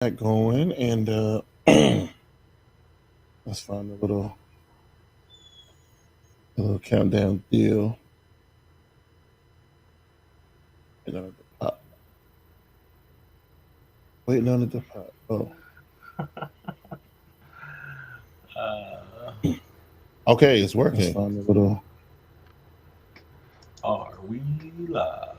That going and let's find a little countdown deal. Waiting on it to pop. Oh. Okay, it's working. Let's find a little. Are we live?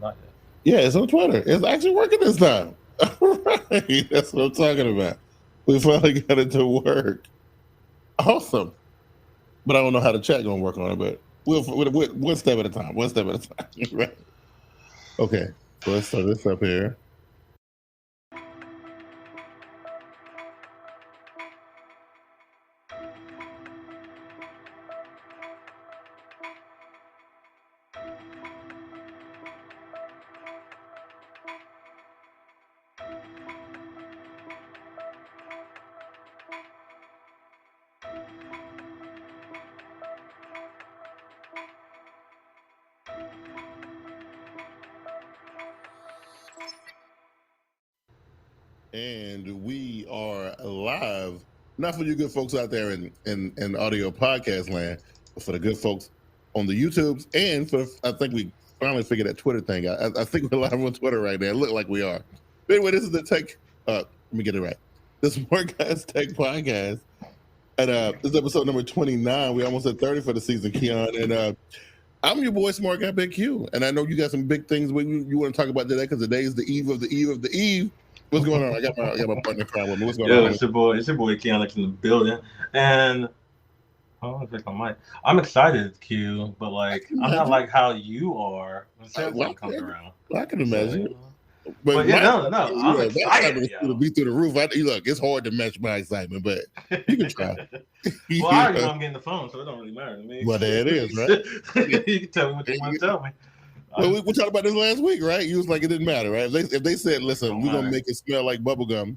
Not yet. Yeah, it's on Twitter. It's actually working this time. All right, that's what I'm talking about. We finally got it to work. Awesome. But I don't know how the chat gonna work on it. But we'll one step at a time. One step at a time. Right. Okay. So let's start this up here. And we are live. Not for you good folks out there in audio podcast land, but for the good folks on the YouTubes and I think we finally figured that Twitter thing out. I think we're live on Twitter right now. It look like we are. But anyway, this is the tech. Let me get it right. The SmartGuyz Tech Podcast. And this is episode number 29. We almost at 30 for the season, Keon. And I'm your boy, Smart Guy Big Q. And I know you got some big things you want to talk about today because today is the eve of the eve of the eve. What's going on? I got my partner crying with me. What's going on? It's your boy Keon in the building. And I'm mic. I'm excited, Q, but like I'm not like how you are when Samsung comes around. I can imagine. So, but yeah, I'm excited. To be through the roof. Look, it's hard to match my excitement, but you can try. Well, I already know I'm getting the phone, so it don't really matter to me. Well, there it is, right? You can tell me what you want to tell me. Well, we talked about this last week, right? You was like, it didn't matter, right? If they said, listen, we're going to make it smell like bubblegum,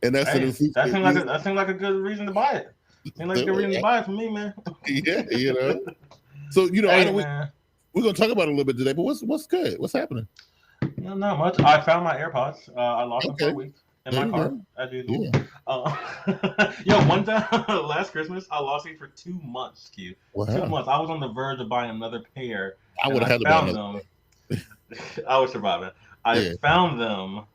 and that's the new feature. That seemed like a good reason to buy it. Seemed like a good reason to buy it for me, man. Yeah, So, we're going to talk about it a little bit today, but what's good? What's happening? Not much. I found my AirPods. I lost them for a week in my car, as usual. Yeah. One time, last Christmas, I lost these for 2 months, Q. Wow. 2 months. I was on the verge of buying another pair. I would have had to buy them. I was surviving. I found them.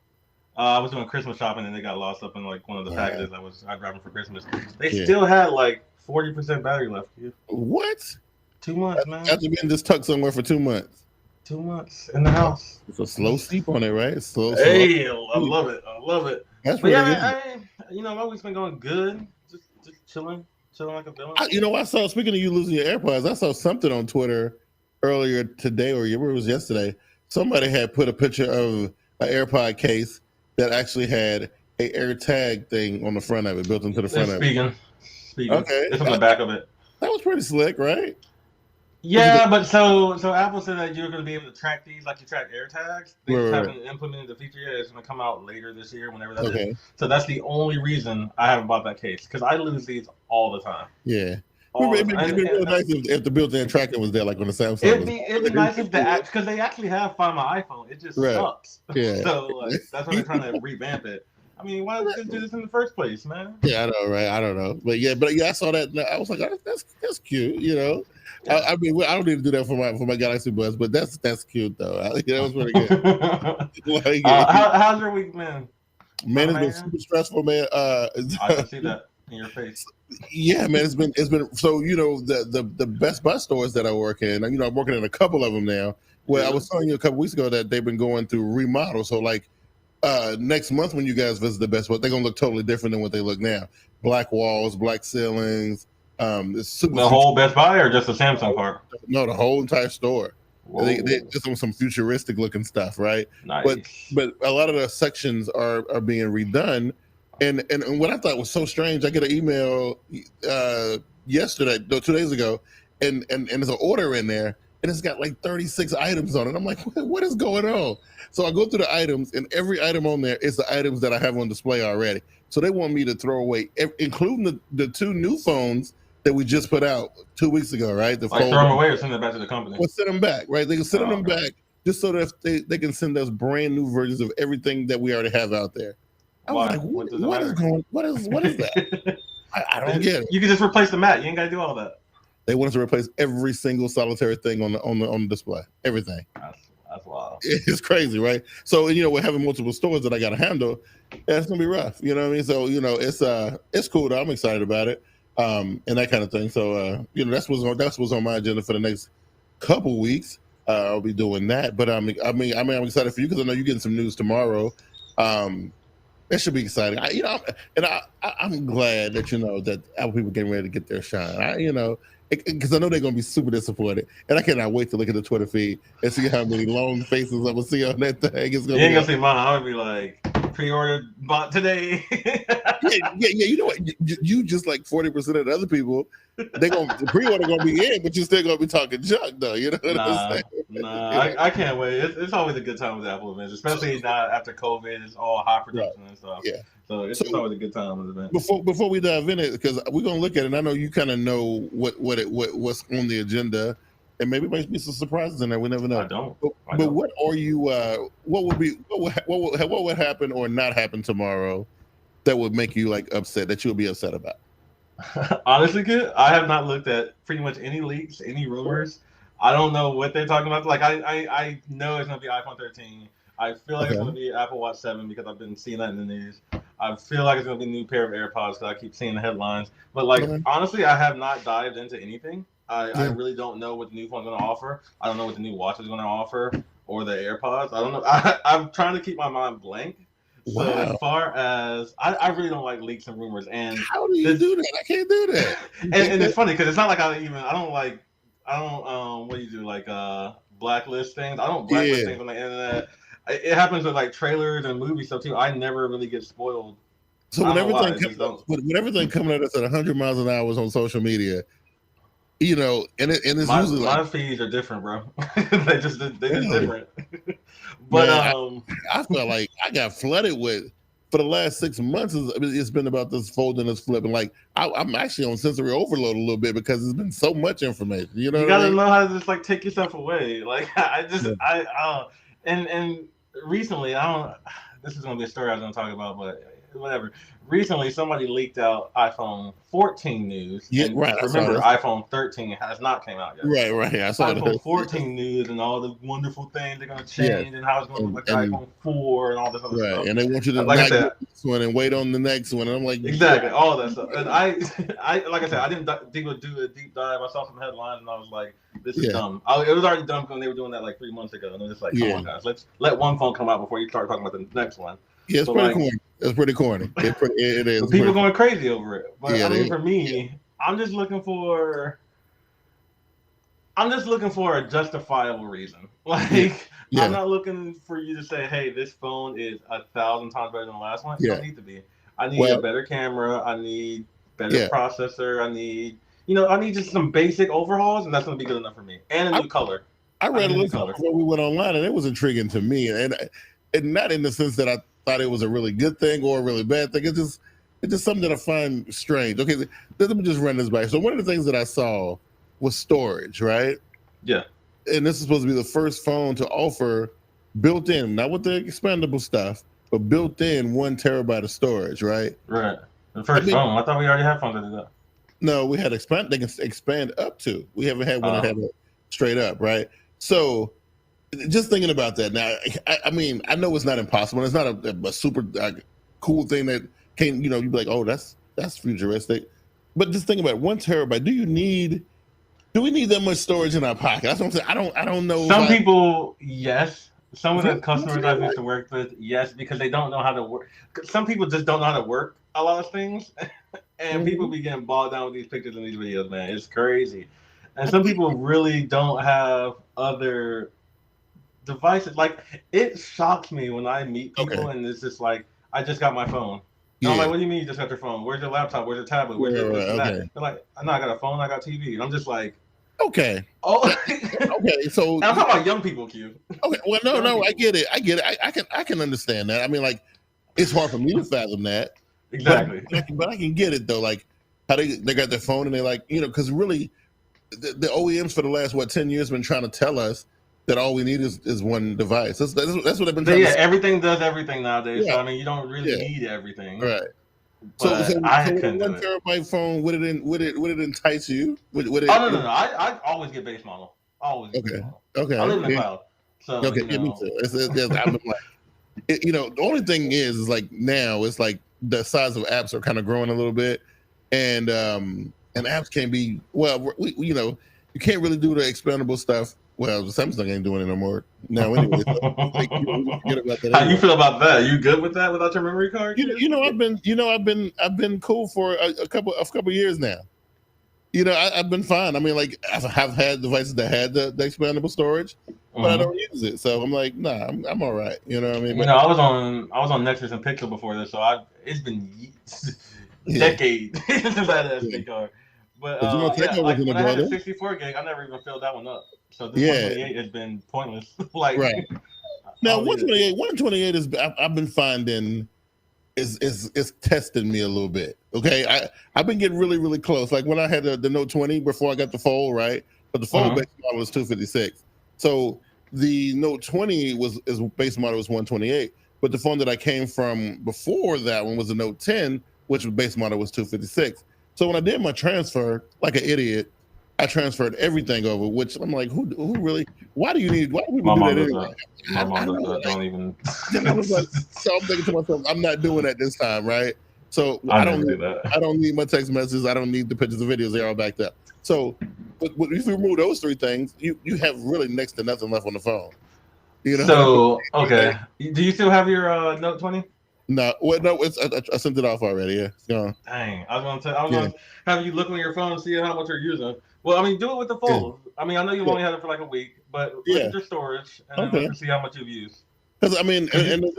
I was doing Christmas shopping and they got lost up in like one of the packages I grabbed them for Christmas. They still had like 40% battery left. What? 2 months, man. After being just tucked somewhere for 2 months. 2 months in the house. It's a slow sleep on it, right? It's slow. Hey, I love it. That's really good. My week's been going good. Just chilling like a villain. I saw. Speaking of you losing your AirPods, I saw something on Twitter earlier today, or it was yesterday. Somebody had put a picture of an AirPod case that actually had a AirTag thing on the front of it, built into the front of it. Speaking. Okay. It's on the back of it. That was pretty slick, right? Yeah, but so Apple said that you're going to be able to track these like you track AirTags. They just haven't implemented the feature yet. It's going to come out later this year, whenever that is. So that's the only reason I haven't bought that case, because I lose these all the time. Yeah. It'd be real nice if the built-in tracking was there, like on the Samsung. It'd be nice if because they actually have Find My iPhone. It just sucks. Yeah. So that's why they're trying to revamp it. I mean, why did they do this in the first place, man? Yeah, I know, right? I don't know, but I saw that. I was like, that's cute, Yeah. I mean, I don't need to do that for my Galaxy Buds, but that's cute though. That was pretty good. How's your week, man? Man, it's been super stressful, man. I can see that in your face. Yeah, man, it's been so the Best Buy stores that I work in. I'm working in a couple of them now. Well, I was telling you a couple weeks ago that they've been going through remodels. So like next month when you guys visit the Best Buy, they're gonna look totally different than what they look now. Black walls, black ceilings. It's super. The whole Best Buy or just the Samsung part? No, the whole entire store. They just on some futuristic looking stuff, right? Nice. But a lot of the sections are being redone. And what I thought was so strange, I get an email 2 days ago, and there's an order in there, and it's got like 36 items on it. I'm like, what is going on? So I go through the items, and every item on there is the items that I have on display already. So they want me to throw away, including the 2 new phones that we just put out 2 weeks ago, right? Throw them away or send them back to the company? Well, send them back, right? They can send them back just so that they can send us brand new versions of everything that we already have out there. I was like, what is that? I don't get it. You can just replace the mat. You ain't got to do all that. They want us to replace every single solitary thing on the display. Everything. That's wild. It's crazy, right? So we're having multiple stores that I got to handle. That's gonna be rough. You know what I mean? So it's cool. Though. I'm excited about it, and that kind of thing. So that's what's on my agenda for the next couple weeks. I'll be doing that. But I'm excited for you because I know you're getting some news tomorrow. It should be exciting. I'm glad that that Apple people getting ready to get their shine. Because I know they're gonna be super disappointed, and I cannot wait to look at the Twitter feed and see how many long faces I'm gonna see on that thing. You ain't gonna see mine. I'm gonna be like, pre-order bought today. yeah. You know what? You just like 40% of the other people. The pre-order gonna be in, but you're still gonna be talking junk, though. You know what I'm saying? I can't wait. It's always a good time with Apple events, especially now after COVID. It's all high production and stuff. Yeah. So it's always a good time with the event. Before we dive in it, because we're gonna look at it, and I know you kind of know what's on the agenda, and maybe there might be some surprises in there. We never know. I don't. But what are you? What would happen or not happen tomorrow that would make you upset, that you'll be upset about? Honestly, kid, I have not looked at pretty much any leaks, any rumors. I don't know what they're talking about. I know it's gonna be iPhone 13. I feel like it's gonna be Apple Watch 7 because I've been seeing that in the news. I feel like it's gonna be a new pair of AirPods because I keep seeing the headlines. But honestly, I have not dived into anything. I really don't know what the new phone's gonna offer. I don't know what the new watch is gonna offer or the AirPods. I don't know. I'm trying to keep my mind blank. So as far as I really don't like leaks and rumors. And how do you do that? I can't do that. and it's funny because it's not like I don't what do you do, blacklist things? I don't blacklist things on the internet. It happens with trailers and movie stuff too. I never really get spoiled. So when everything coming at us at 100 miles an hour on social media, and it's usually my feeds are different, bro. They're just different. But man, I felt like I got flooded with for the last 6 months. It's been about this fold and this flip, and I'm actually on sensory overload a little bit because there's been so much information. You gotta know how to just take yourself away. And recently, this is gonna be a story I was gonna talk about, but whatever. Recently, somebody leaked out iPhone 14 news. Yeah, right. Remember, iPhone 13 has not came out yet. Right. I saw iPhone 14 news and all the wonderful things they're gonna change and how it's gonna look like iPhone 4 and all this other stuff. Right, and they want you to get this one and wait on the next one. And I'm like, exactly, all that stuff. And I like I said, I didn't do a deep dive. I saw some headlines and I was like, this is dumb. It was already dumb when they were doing that 3 months ago. And I'm just come on, guys, let's let one phone come out before you start talking about the next one. Yeah, it's pretty corny. It's pretty corny. It is. People going crazy over it. But for me, I'm just looking for a justifiable reason. I'm not looking for you to say, hey, this phone is 1,000 times better than the last one. It don't need to be. I need a better camera. I need better processor. I need just some basic overhauls, and that's going to be good enough for me. And a new color. I read a little before we went online, and it was intriguing to me. And not in the sense that I thought it was a really good thing or a really bad thing. It's just something that I find strange. Okay, let me just run this back. So one of the things that I saw was storage, right? Yeah. And this is supposed to be the first phone to offer built-in, not with the expandable stuff, but built-in 1 terabyte of storage, right? Right. The first phone. I thought we already had phones that did that. No, we had expand. They can expand up to. We haven't had one that had it straight up, right? So just thinking about that now, I mean, I know it's not impossible. It's not a super cool thing that can, you'd be like, oh, that's futuristic. But just think about it, 1 terabyte. Do we need that much storage in our pocket? That's what I'm saying. I don't know. Some people, yes. Some of the customers I used to work with, yes, because they don't know how to work. Some people just don't know how to work a lot of things. And people be getting bogged down with these pictures and these videos, man. It's crazy. And some people really don't have other devices. It shocks me when I meet people and it's just I just got my phone. I'm like, what do you mean you just got your phone? Where's your laptop? Where's your tablet? Where's your that? They're like, no, I got a phone, I got TV. And I'm just like, okay. Oh, okay. So and I'm talking about young people, Q. Okay. Well, no, I get it. I can understand that. I mean, it's hard for me to fathom that. Exactly. But I can get it though. How they got their phone and they because really, the OEMs for the last 10 years been trying to tell us that all we need is one device. That's what I've been trying to say. Everything does everything nowadays. Yeah. So I mean, you don't really need everything. Right. So with a 1 terabyte phone, would it entice you? No. I always get base model. Always. Okay. I live in the cloud. So okay, me too. I've been like, the only thing is like now it's like the size of apps are kind of growing a little bit, and apps can be you can't really do the expandable stuff. Well, Samsung ain't doing it no more now anyway. So How you feel about that? You good with that without your memory card? I've been cool for a couple years now. I've been fine. I mean, like I've had devices that had the expandable storage, but I don't use it. So I'm like, nah, I'm all right. You know what I mean? I was on Nexus and Pixel before this, so it's been decades since I had an SD card. But when I had a 64 gig, I never even filled that one up. So this 128 has been pointless. Right. Now 128 is I've been finding is testing me a little bit. Okay, I've been getting really, really close. Like when I had the Note 20 before I got the Fold, right? But the Fold base model was 256. So the Note 20 base model was 128. But the phone that I came from before that one was the Note 10, which was base model was 256. So when I did my transfer, like an idiot, I transferred everything over, which I'm like, who really? Why do people do that anyway? My mom does that. Don't even. So I'm thinking to myself, I'm not doing that this time, right? So I don't need my text messages. I don't need the pictures and videos. They're all backed up. So if you remove those three things, you have really next to nothing left on the phone. So okay, do you still have your Note 20? No, I sent it off already. Yeah, it's gone. Dang, I was gonna have you look on your phone and see how much you're using. Well, I mean, do it with the Fold. Yeah. I mean, I know you've only had it for like a week, but look at your storage and then look and see how much you've used. Because I mean,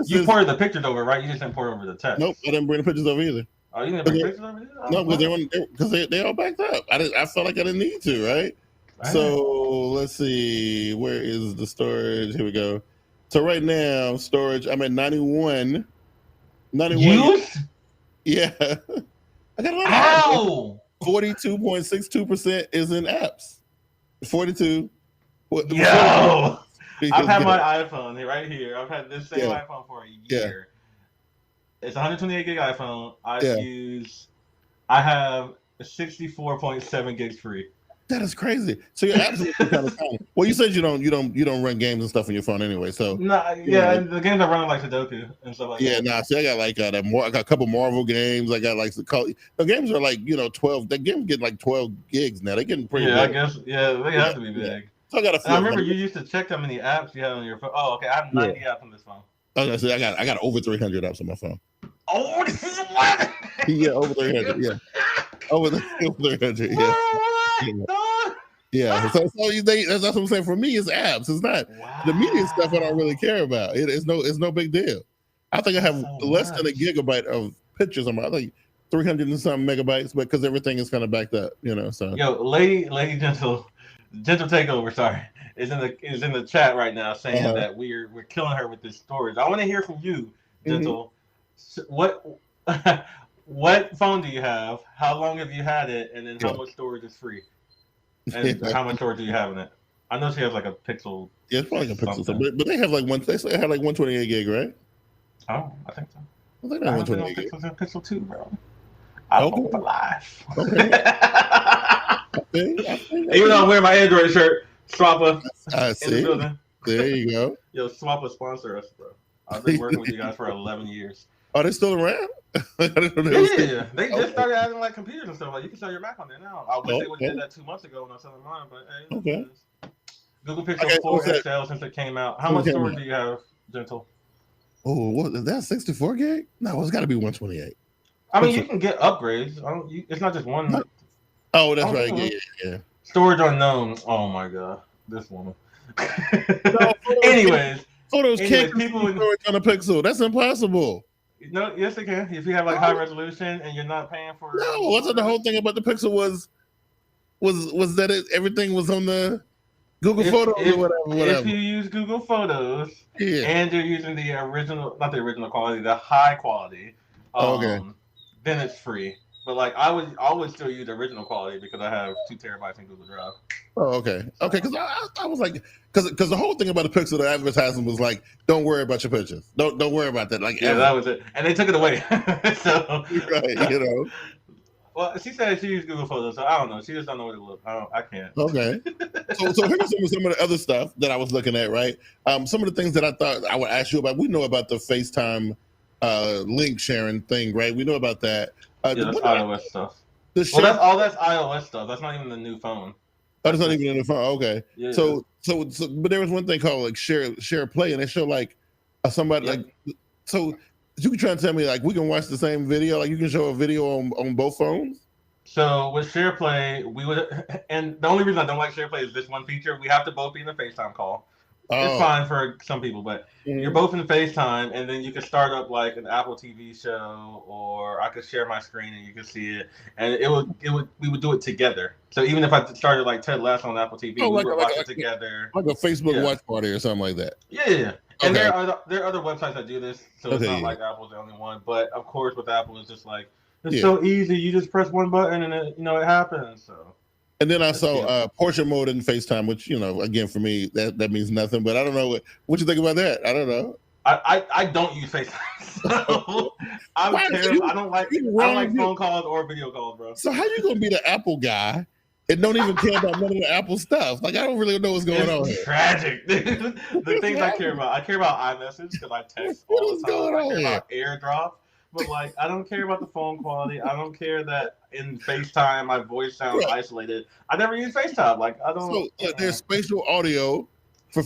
you ported the pictures over, right? You just didn't port over the text. Nope, I didn't bring the pictures over either. Oh, you didn't bring pictures over either? No, because they all backed up. I felt like I didn't need to, right? So let's see, where is the storage? Here we go. So right now, storage, I'm at 91. 91. Used? Yeah. I got a lot of 42.62% is in apps. 42. Yo! I've had my iPhone right here. I've had this same iPhone for a year. Yeah. It's a 128 gig iPhone. I have 64.7 gigs free. That is crazy. So you're absolutely kind of tiny. Well, you said you don't run games and stuff on your phone anyway. So the games are running like Sudoku and stuff like that. See, I got like I got a couple Marvel games. I got like the games are like 12. The games get like 12 gigs now. They're getting pretty big. I guess they have to be big. So I got I remember you used to check how many apps you had on your phone. Oh, okay. I have 90 apps on this phone. I got over 300 apps on my phone. Oh, this is what? Yeah, over 300. Yeah, over 300. Yeah. So that's what I'm saying. For me, it's apps. It's not the media stuff. I don't really care about. It's no big deal. I think I have less than a gigabyte of pictures on my like 300 and something megabytes, but because everything is kind of backed up, So lady gentle takeover. Sorry, is in the chat right now saying that we're killing her with this storage. I want to hear from you, gentle. What phone do you have? How long have you had it? And then how much storage is free? And how much storage do you have in it? I know she has like a Pixel. Yeah, it's probably like a Pixel. But they have like they had like 128 gig, right? Oh, I think so. I think that's 128 gig. Pixel 2, bro. I'm alive. Even though I'm wearing my Android shirt, Swappa. I see. In the building. There you go. Yo, Swappa sponsor us, bro. I've been working with you guys for 11 years. Are they still around? They just started adding like computers and stuff. Like you can sell your Mac on there now. I wish they would have did that 2 months ago when I was selling mine, but hey. Google Pixel 4 XL since it came out. How much storage do you have, Gentle? Oh, what is that? 64 gig? No, it's got to be 128. I mean, you can get upgrades. It's not just one. Oh, that's right. Yeah. Storage unknown. Oh my god, this woman. Anyways, photos can't be storage on a Pixel. That's impossible. No, yes, it can. If you have like high resolution and you're not paying for. No, wasn't the whole thing about the Pixel was that everything was on the Google Photos or whatever. If you use Google Photos and you're using the original, not the original quality, the high quality, then it's free. But like I would always still use original quality because I have 2 terabytes in Google Drive. Oh, okay. Okay, because I was like, because the whole thing about the Pixel, the advertisement was like, don't worry about your pictures. Don't worry about that. Like, yeah, that was it. And they took it away. So right, you know. Well, she said she used Google Photos, so I don't know. She just don't know what it looks. I can't. Okay. So here's some of the other stuff that I was looking at, right? Some of the things that I thought I would ask you about. We know about the FaceTime link sharing thing, right? We know about that. Yeah, that's iOS stuff. That's iOS stuff. That's not even the new phone. Oh, it's not even in the phone. Okay. Yeah. So, but there was one thing called like share play, and they show like somebody like so. You can try and tell me like we can watch the same video, like you can show a video on both phones. So with SharePlay, we would, and the only reason I don't like SharePlay is this one feature. We have to both be in a FaceTime call. It's fine for some people, but you're both in FaceTime, and then you can start up like an Apple TV show, or I could share my screen and you can see it, and we would do it together. So even if I started like Ted Lasso on Apple TV, we would watch it together, like a Facebook watch party or something like that. Yeah. And there are other websites that do this, so it's not like Apple's the only one. But of course, with Apple, it's just like it's so easy. You just press one button and it happens. So. And then I saw portrait mode in FaceTime, which again for me that means nothing. But I don't know what you think about that. I don't know. I don't use FaceTime. So I'm terrible. I don't like phone calls or video calls, bro. So how you gonna be the Apple guy and don't even care about none of the Apple stuff? Like I don't really know what's going on here. Tragic. The things I care about iMessage because I text all the time. I care about AirDrop. But like, I don't care about the phone quality. I don't care that in FaceTime my voice sounds isolated. I never use FaceTime. Like I don't. So there's spatial audio for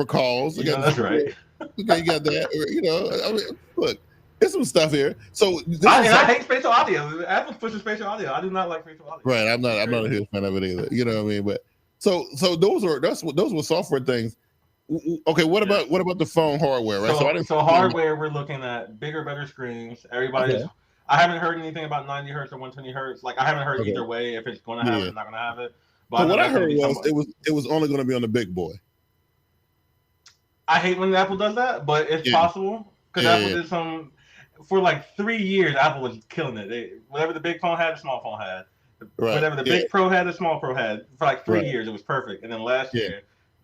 calls. That's right. Okay, you got that. I mean, look, there's some stuff here. So I hate spatial audio. Apple pushes spatial audio. I do not like spatial audio. Right. I'm not a huge fan of it either. You know what I mean? But so those were software things. Okay, what about the phone hardware, right? So hardware, we're looking at bigger, better screens. Everybody's. Okay. I haven't heard anything about 90 hertz or 120 hertz. Like I haven't heard either way if it's going to have it or not going to have it. But what I heard was it was only going to be on the big boy. I hate when Apple does that, but it's possible because Apple did some for like 3 years. Apple was killing it. Whatever the big phone had, the small phone had. Whatever the big Pro had, the small Pro had. For like 3 years, it was perfect. And then last year.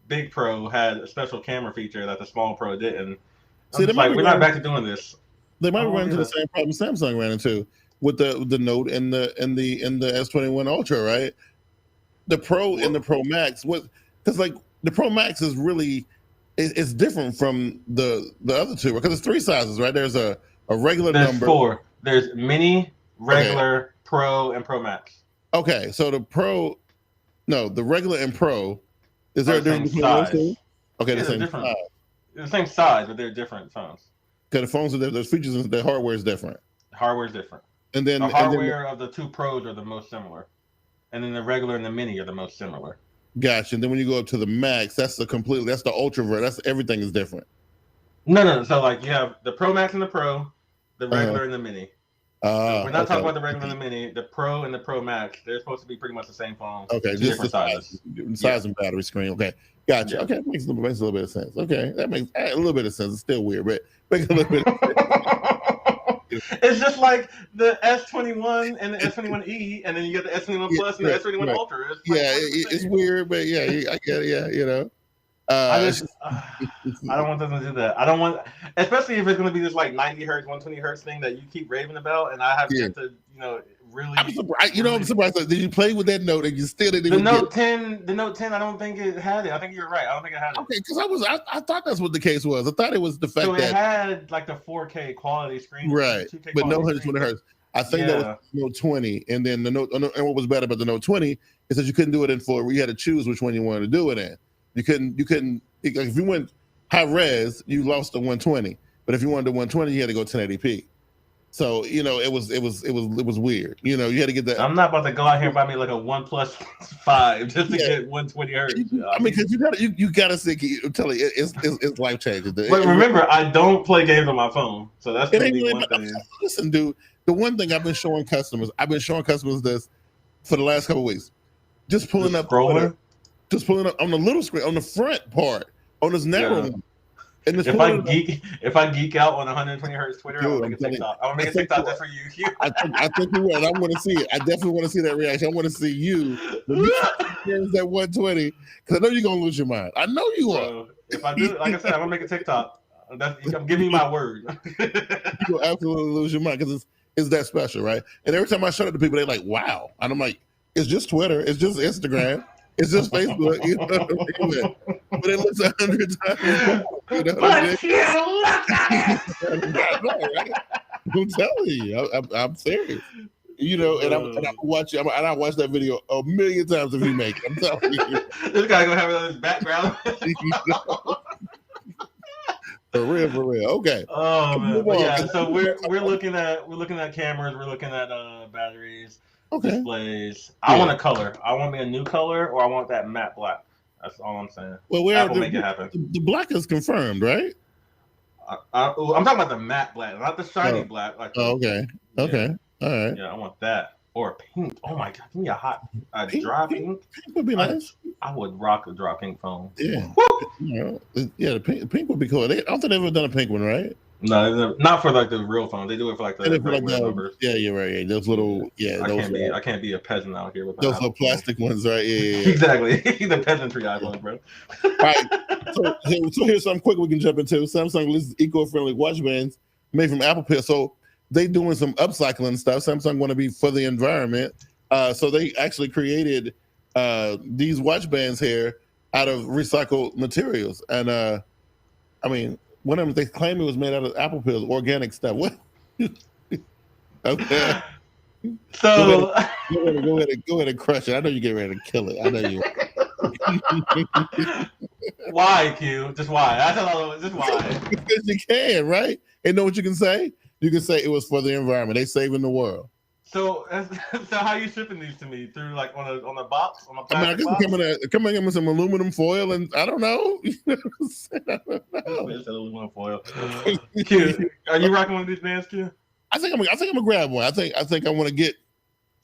Big Pro had a special camera feature that the small Pro didn't. We're not back to doing this. They might run into the same problem Samsung ran into with the Note and the S21 Ultra, right? The Pro and the Pro Max because like the Pro Max is really it's different from the other two because it's 3 sizes, right? There's a regular number. There's 4. There's mini, regular, Pro, and Pro Max. Okay, so the regular and Pro. Is there a difference between those two? Okay, the same size. The same size, but they're different phones. Okay, the phones there's features and the hardware is different. Hardware is different. And then the hardware of the 2 Pros are the most similar, and then the regular and the mini are the most similar. Gotcha. And then when you go up to the Max, that's the Ultra version. That's everything is different. No. So like you have the Pro Max and the Pro, the regular and the mini. So we're not talking about the regular and the mini. The Pro and the Pro Max, they're supposed to be pretty much the same phone. Okay, just different sizes. Size and battery screen. Okay, gotcha. Yeah. Okay, makes a little bit of sense. Okay, that makes a little bit of sense. It's still weird, but makes a little bit of sense. It's just like the S21 and the S21e, and then you get the S21 Plus and the S21 Ultra. It's weird, but I get it. I don't want them to do that. I don't want, especially if it's going to be this like 90 hertz, 120 hertz thing that you keep raving about, and I have yet to, really. I'm surprised. I'm surprised. Did you play with that Note and you still didn't? The Note 10. I don't think it had it. I think you're right. I don't think it had it. Okay, because I thought that's what the case was. I thought it was the fact that it had like the 4K quality screen, right? But no 120 hertz. I think that was Note 20, and then the Note. And what was bad about the Note 20 is that you couldn't do it in full. You had to choose which one you wanted to do it in. You couldn't. If you went high res, you lost the 120. But if you wanted the 120, you had to go 1080p. So it was weird. You had to get that. I'm not about to go out here and buy me like a OnePlus 5 just to get 120 hertz. I mean, because you gotta see. I'm telling you, it's life changing. But remember, I don't play games on my phone, so that's gonna be one thing. Listen, dude. The one thing I've been showing customers this for the last couple of weeks. Just pulling up on the little screen, on the front part, on this narrow one. And if I geek out on 120 hertz Twitter, I'm gonna make a TikTok. I'm gonna make a TikTok just for you. I think you will. I want to see it. I definitely want to see that reaction. I want to see you when you that 120, because I know you're gonna lose your mind. I know you are. If I do, like I said, I'm gonna make a TikTok. I'm giving you my word. You will absolutely lose your mind because it's that special, right? And every time I show it to people, they're like, "Wow!" And I'm like, "It's just Twitter. It's just Instagram. It's just Facebook." You know what I mean? But it looks 100 times. You know what I mean? I'm telling you, I'm serious. You know, and I watch it. I watch that video a million times if you make it. I'm telling you. This guy gonna have this background. For real. Okay. Oh man. Yeah. So we're looking at cameras. We're looking at batteries, displays. I want a color. I want me a new color, or I want that matte black. That's all I'm saying. Well, Apple make it happen. The black is confirmed, right? I'm talking about the matte black, not the shiny black. Like okay. All right. Yeah, I want that. Or pink. Oh my god, give me a dry pink. Pink would be nice. I would rock a dry pink phone. Yeah. The pink would be cool. I don't think they've ever done a pink one, right? No, not for like the real phone. They do it for like the numbers. Yeah, you're right. Yeah. Those little I can't be a peasant out here with those little plastic ones, right? Yeah. Exactly. The peasantry iPhone, bro. Right. So here's something quick we can jump into. Samsung releases eco-friendly watch bands made from Apple Peel. So they doing some upcycling stuff. Samsung want to be for the environment. So they actually created these watch bands here out of recycled materials. And I mean, one of them, they claim it was made out of Apple Pills, organic stuff. What? Okay. So go ahead and crush it. I know you get ready to kill it. I know you. Why, Q? Just why? Just why? Because you can, right? And know what you can say? You can say it was for the environment. They saving the world. So how are you shipping these to me? Through like on a box? On a plastic I guess come in with some aluminum foil and I don't know. Aluminum foil. Q, are you rocking one of these bands, Q? I think I'm gonna grab one. I think I want to get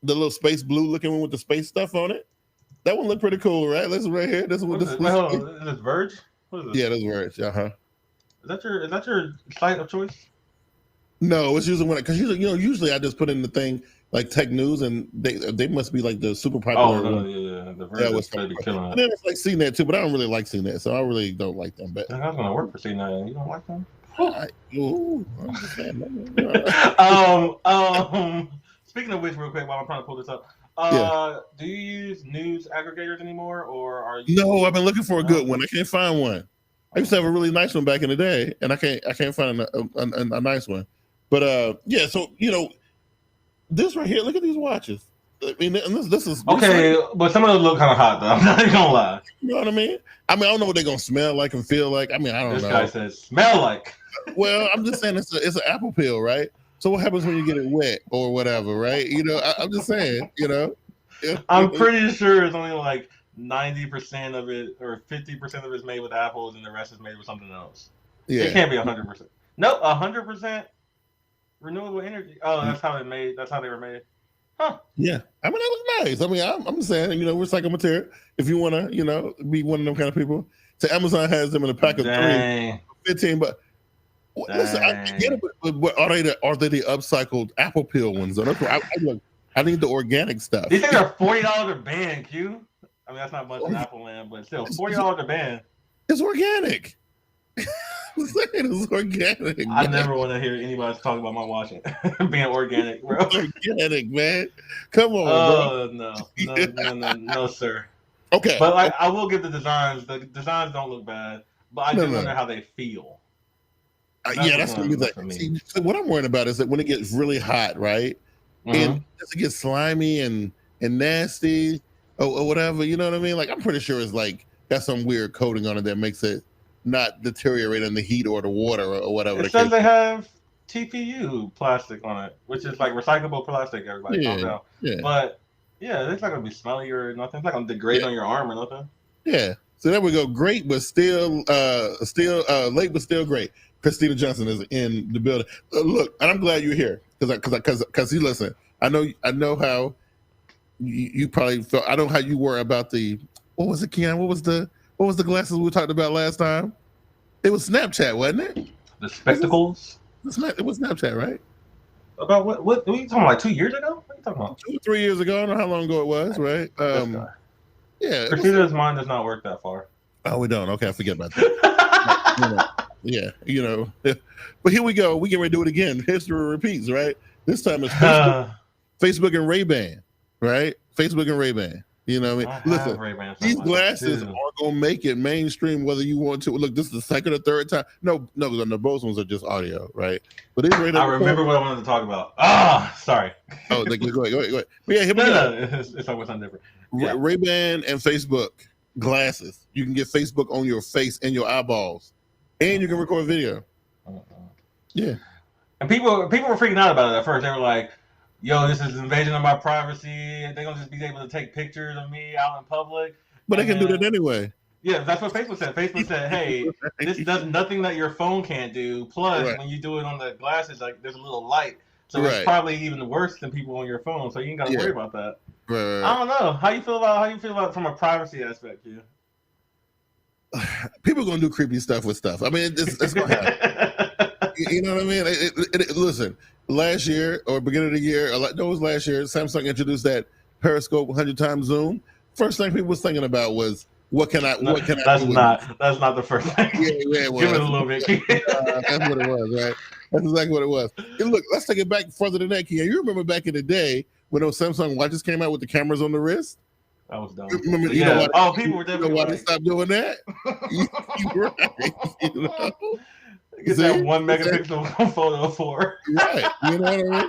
the little space blue looking one with the space stuff on it. That one looked pretty cool, right? This is right here. This is what this is. Is this Verge? What is this? Yeah, that's Verge. Is that your site of choice? No, it's usually because usually I just put in the thing like Tech News and they must be like the super popular. Oh yeah, the Verge is going to be killing it. And then it's like CNET too, but I don't really like CNET, so I really don't like them. But I was going to work for CNET. You don't like them? I'm just saying. Speaking of which, real quick, while I'm trying to pull this up, do you use news aggregators anymore, or are you? No, I've been looking for a good one. I can't find one. I used to have a really nice one back in the day, and I can't find a nice one. But so this right here. Look at these watches. I mean, this is okay, but some of those look kind of hot though. I'm not even gonna lie. You know what I mean? I don't know what they're gonna smell like and feel like. I mean, I don't know. This guy says smell like. Well, I'm just saying it's an Apple Pill, right? So what happens when you get it wet or whatever, right? I'm just saying, I'm pretty sure it's only like 90% of it or 50% of it is made with apples and the rest is made with something else. Yeah. It can't be 100%. No, 100% renewable energy. Oh, that's how they were made. Huh. Yeah. I mean, that looks nice. I mean, I'm just saying, recycled material. If you want to, be one of them kind of people. So Amazon has them in a pack of 3, 15, but listen, I get it, but are they the upcycled Apple Pill ones? Though? I need the organic stuff. These things are $40 a band, Q. I mean, that's not much in Apple land, but still, $40 a band. It's organic. It's organic. I never want to hear anybody talk about my watching being organic, bro. Organic, man. Come on, bro. No, sir. Okay. But I will get the designs. The designs don't look bad, but I do wonder how they feel. That's what you think. See, so what I'm worried about is that when it gets really hot, right? And does it get slimy and nasty or whatever? You know what I mean? Like, I'm pretty sure it's like got some weird coating on it that makes it not deteriorate in the heat or the water or whatever. It says they have TPU plastic on it, which is like recyclable plastic. Everybody calm down. Yeah. But yeah, it's not gonna be smelly or nothing. It's not gonna degrade on your arm or nothing. Yeah. So there we go. Great, but still late, but still great. Christina Johnson is in the building. Look, and I'm glad you're here because you listen. I know how you probably felt. I know how you were about the what was it, Keon? What was the glasses we talked about last time? It was Snapchat, wasn't it? The spectacles. It was Snapchat, right? About what are you talking about? Like 2 years ago? What are you talking about? 2 or 3 years ago. I don't know how long ago it was, right? Yeah. Christina's mind does not work that far. Oh, we don't. Okay, I forget about that. Yeah, But here we go. We can redo it again. History repeats, right? This time it's Facebook and Ray-Ban, right? Facebook and Ray-Ban. You know what I mean? Listen, these glasses are going to make it mainstream whether you want to. Look, this is the second or third time. No, the both ones are just audio, right? But these I remember what I wanted to talk about. Sorry. Oh, go ahead. But yeah, here we go. It's always something different. Yeah. Ray-Ban and Facebook glasses. You can get Facebook on your face and your eyeballs. And you can record video. Yeah. And people were freaking out about it at first. They were like, yo, this is invasion of my privacy. They're going to just be able to take pictures of me out in public. But they can do that anyway. Yeah, that's what Facebook said. Facebook said, hey, this does nothing that your phone can't do. Plus, when you do it on the glasses, like there's a little light. So it's probably even worse than people on your phone. So you ain't got to worry about that. Right. I don't know. How you feel about it from a privacy aspect, yeah? People are going to do creepy stuff with stuff. I mean, it's going to happen. You know what I mean? Listen. Last year or beginning of the year, it was last year, Samsung introduced that Periscope 100 times zoom. First thing people was thinking about was what can I do? That's not the first thing. Yeah, it was. Give it a little bit. That's what it was, right? That's exactly what it was. And look, let's take it back further than that, Kia. You remember back in the day when those Samsung watches came out with the cameras on the wrist? That was dumb. Remember, people were definitely why they stopped doing that? You're right. Get that 1 megapixel photo for. Right. You know what I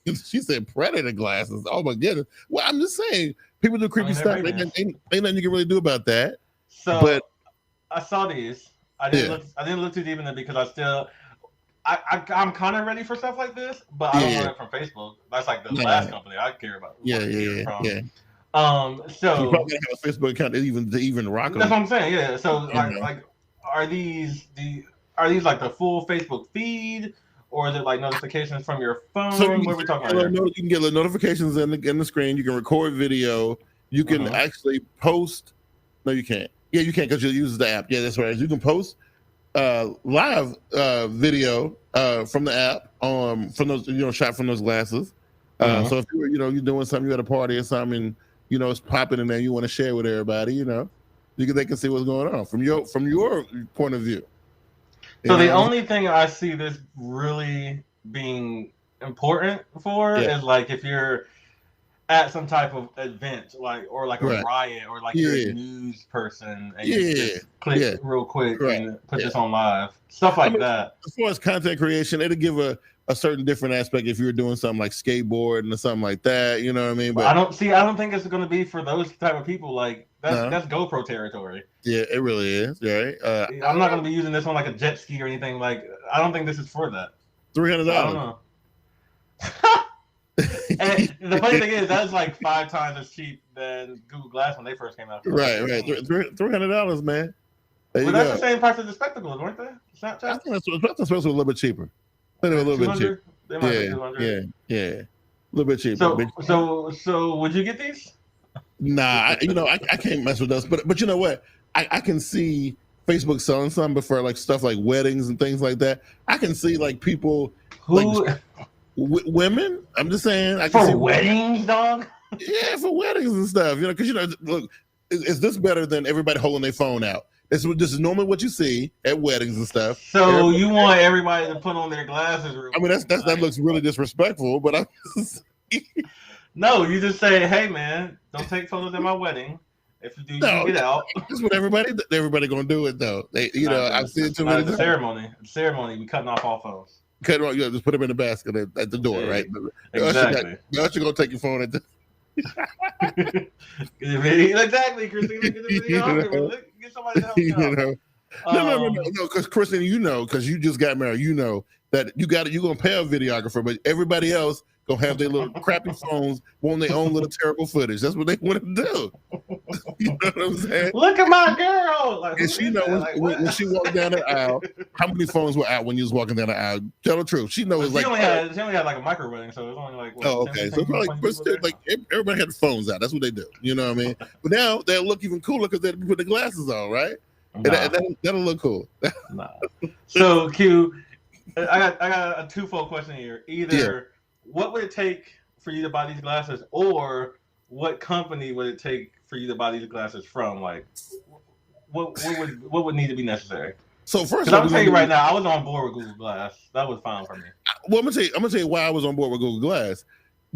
mean? She said predator glasses. Oh my goodness. Well, I'm just saying, people do creepy stuff. Ain't nothing you can really do about that. So, but I saw these. I didn't look too deep in it because I'm kind of ready for stuff like this, but I don't want it from Facebook. That's like the last company I care about. Yeah. So you probably gotta have a Facebook account to even rock them. That's what I'm saying. Yeah. So like, are these like the full Facebook feed, or is it like notifications from your phone? So what are we talking about? You can get notifications in the screen. You can record video. You can actually post. No, you can't. Yeah, you can't because you use the app. Yeah, that's right. You can post live video from the app from those shot from those glasses. So if you're doing something, you're at a party or something, and it's popping in there, you want to share with everybody. They can see what's going on from your point of view. So the only thing I see this really being important for is like if you're at some type of event, or a riot, or like you're a news person and you just click real quick and put this on live, stuff like that. As far as content creation, it'll give a certain different aspect if you're doing something like skateboarding or something like that. You know what I mean? But I don't think it's going to be for those type of people. Like that's GoPro territory. Yeah, it really is. Right. I'm not going to be using this on like a jet ski or anything. Like I don't think this is for that. $300. I don't know. And the funny thing is, that's like 5 times as cheap than Google Glass when they first came out. Right. $300, man. That's the same price as the spectacles, weren't they? Snapchat? I think that's supposed to be a little bit cheaper. I think a little bit cheaper. They might be 200. Yeah, a little bit cheaper. So would you get these? Nah, I can't mess with those. But you know what? I can see Facebook selling some for like stuff like weddings and things like that. I can see like people women. I'm just saying. I can see weddings, dog. Yeah, for weddings and stuff. Because look, is this better than everybody holding their phone out? This is normally what you see at weddings and stuff. So you want everybody to put on their glasses? I mean, that looks really disrespectful. But no, you just say, "Hey, man, don't take photos at my wedding. If you do, you can get out." That's what everybody gonna do it though. I've seen it too many times. Ceremony, we cutting off all phones. Just put them in the basket at the door, right? Exactly. You're gonna take your phone at the. Exactly, Christina. Get somebody to help you out. No, because Christina, because you just got married, that you're gonna pay a videographer, but everybody else gonna have their little crappy phones, want their own little terrible footage. That's what they want to do. You know what I'm saying? Look at my girl. And she knows when she walked down the aisle, how many phones were out when you was walking down the aisle. Tell the truth. She knows. She only had like a micro wedding, so it was only like. Okay. So everybody had the phones out. That's what they do. You know what I mean? But now they'll look even cooler because they put the glasses on, right? Nah. That'll look cool. Nah. So Q, I got a twofold question here. Either what would it take for you to buy these glasses, or what company would it take for you to buy these glasses from? Like, what would need to be necessary? So first, I'm telling you right now, I was on board with Google Glass. That was fine for me. Well, I'm gonna tell you why I was on board with Google Glass,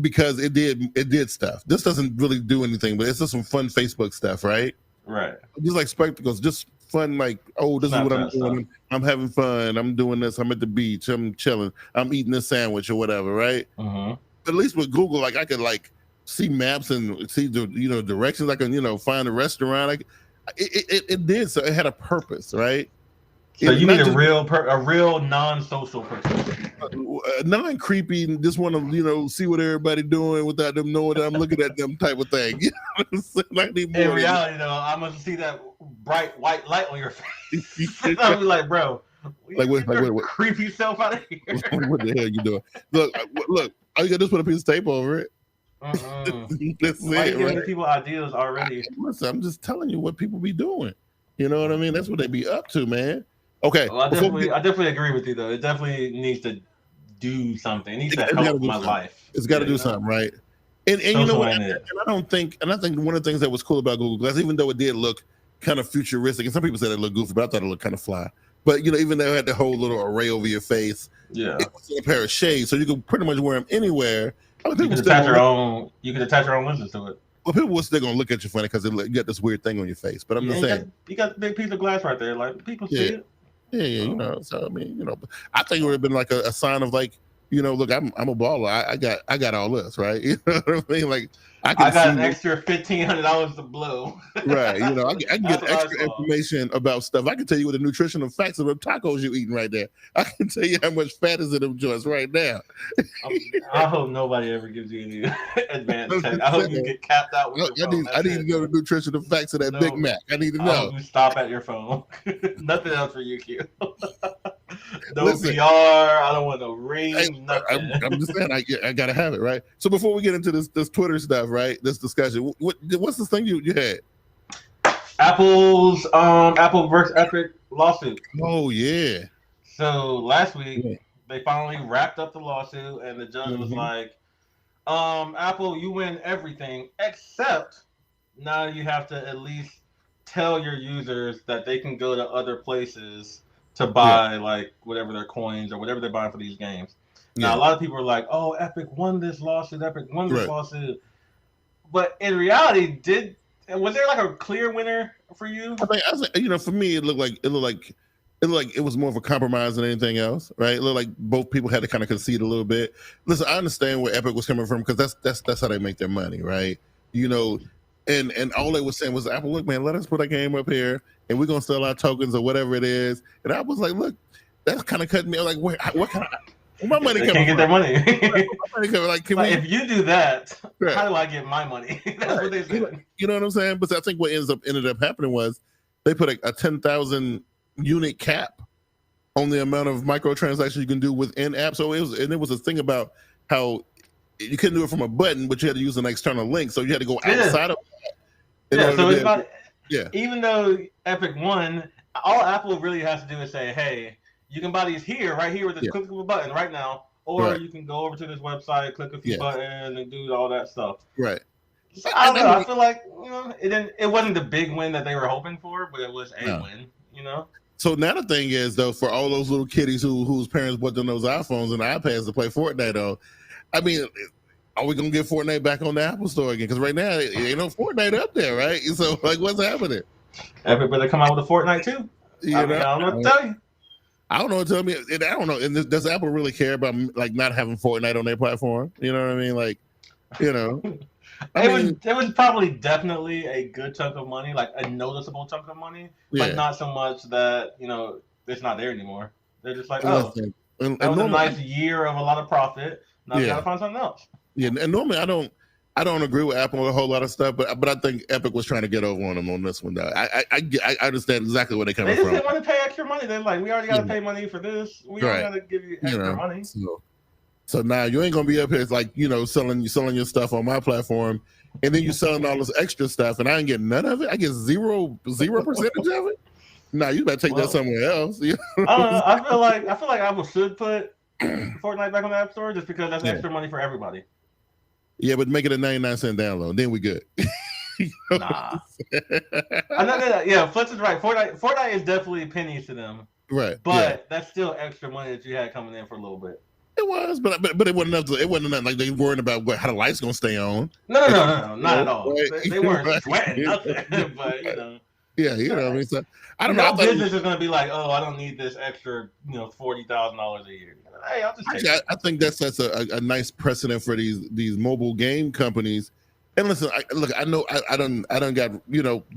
because it did stuff. This doesn't really do anything, but it's just some fun Facebook stuff, right? Right. Just like spectacles, just fun. Like, oh, this is what I'm doing. I'm having fun. I'm doing this. I'm at the beach. I'm chilling. I'm eating a sandwich or whatever, right? Mm-hmm. But at least with Google, like I could like see maps and see the directions. I can find a restaurant. It did, so it had a purpose, right? So you need a real non-social person, non-creepy, just want to see what everybody doing without them knowing that I'm looking at them type of thing. In reality, though, I'm gonna see that bright white light on your face. I'll be like, bro, what creepy self out of here. What the hell are you doing? Look, all you got to do is put a piece of tape over it. That's Why it, are you giving right? people ideas already? Listen, I'm just telling you what people be doing. You know what I mean? That's what they be up to, man. Okay. Well, I definitely agree with you, though. It definitely needs to do something. It needs to help my life. It's got to do something, right? And you know what? And I think one of the things that was cool about Google Glass, even though it did look kind of futuristic, and some people said it looked goofy, but I thought it looked kind of fly. But even though it had the whole little array over your face, it was a pair of shades, so you could pretty much wear them anywhere. You can attach your own lenses to it. Well, people were still gonna look at you funny because you got this weird thing on your face. But I'm just saying, you got a big piece of glass right there. Like people see it. Yeah, So I mean, I think it would have been like a sign of like, look, I'm a baller. I got all this, right? You know what I mean? Like I got an extra $1,500 to blow. Right. I can get extra information about stuff. I can tell you what the nutritional facts of the tacos you're eating right there. I can tell you how much fat is in them joints right now. I hope nobody ever gives you any advanced tech. I hope you get capped out with your phone. I need to know the nutritional facts of that Big Mac. I need to know. I hope you stop at your phone. Nothing else for you, Q. No VR. I don't want no ring. Nothing. I'm just saying, I gotta have it, right? So before we get into this Twitter stuff, right? This discussion. What's this thing you had? Apple's Apple versus Epic lawsuit. Oh yeah. So last week they finally wrapped up the lawsuit, and the judge was like, Apple, you win everything except now you have to at least tell your users that they can go to other places to buy like whatever their coins or whatever they're buying for these games. Now, a lot of people are like, "Oh, Epic won this lawsuit. Epic won this lawsuit." But in reality, was there like a clear winner for you? I think, for me, it looked like it was more of a compromise than anything else, right? It looked like both people had to kind of concede a little bit. Listen, I understand where Epic was coming from because that's how they make their money, right? And all they were saying was, Apple, look, man, let us put a game up here, and we're gonna sell our tokens or whatever it is. And I was like, look, that's kind of cutting me. Like, what kind of my money can't get their money. If you do that, how do I get my money? That's what they said. You know what I'm saying? But I think what ended up happening was they put a 10,000 unit cap on the amount of microtransactions you can do within apps. So it was a thing about how you couldn't do it from a button, but you had to use an external link. So you had to go outside of that. So it's about even though Epic won, all Apple really has to do is say, hey, you can buy these right here with this click of a button right now, or you can go over to this website, click a few buttons, and do all that stuff. Right. So I don't know. I feel like it wasn't the big win that they were hoping for, but it was a win. So now the thing is, though, for all those little kiddies whose parents bought them those iPhones and iPads to play Fortnite on, I mean, are we gonna get Fortnite back on the Apple Store again? Because right now, ain't no Fortnite up there, right? So, like, what's happening? Epic better come out with a Fortnite too. I don't know what to tell you. I don't know what to tell me. I don't know. And does Apple really care about like not having Fortnite on their platform? You know what I mean? Like, it was probably definitely a good chunk of money, like a noticeable chunk of money, but not so much that it's not there anymore. They're just like, that was a nice year of a lot of profit. Now we gotta find something else. Yeah, and normally I don't agree with Apple with a whole lot of stuff, but I think Epic was trying to get over on them on this one. Though I understand exactly where they're coming from. They just didn't want to pay extra money. They're like, we already got to pay money for this. We already got to give you extra money. So now you ain't gonna be up here. It's like selling your stuff on my platform, and then you selling all this extra stuff, and I ain't getting none of it. I get zero percentage of it. Nah, you better take that somewhere else. I don't know. I feel like Apple should put Fortnite back on the App Store just because that's extra money for everybody. Yeah, but make it a 99-cent download. Then we good. Nah. Yeah, Flint's is right. Fortnite is definitely pennies to them. Right. But that's still extra money that you had coming in for a little bit. It was, but it wasn't enough. It wasn't enough, like they worried about how the light's gonna stay on. No, not at all. Right? They weren't sweating nothing, but Yeah, you know what I mean. So I don't know. Business is gonna be like, oh, I don't need this extra, $40,000 a year. Hey, I'll just take it. I think that sets a nice precedent for these mobile game companies. And listen, I know I done got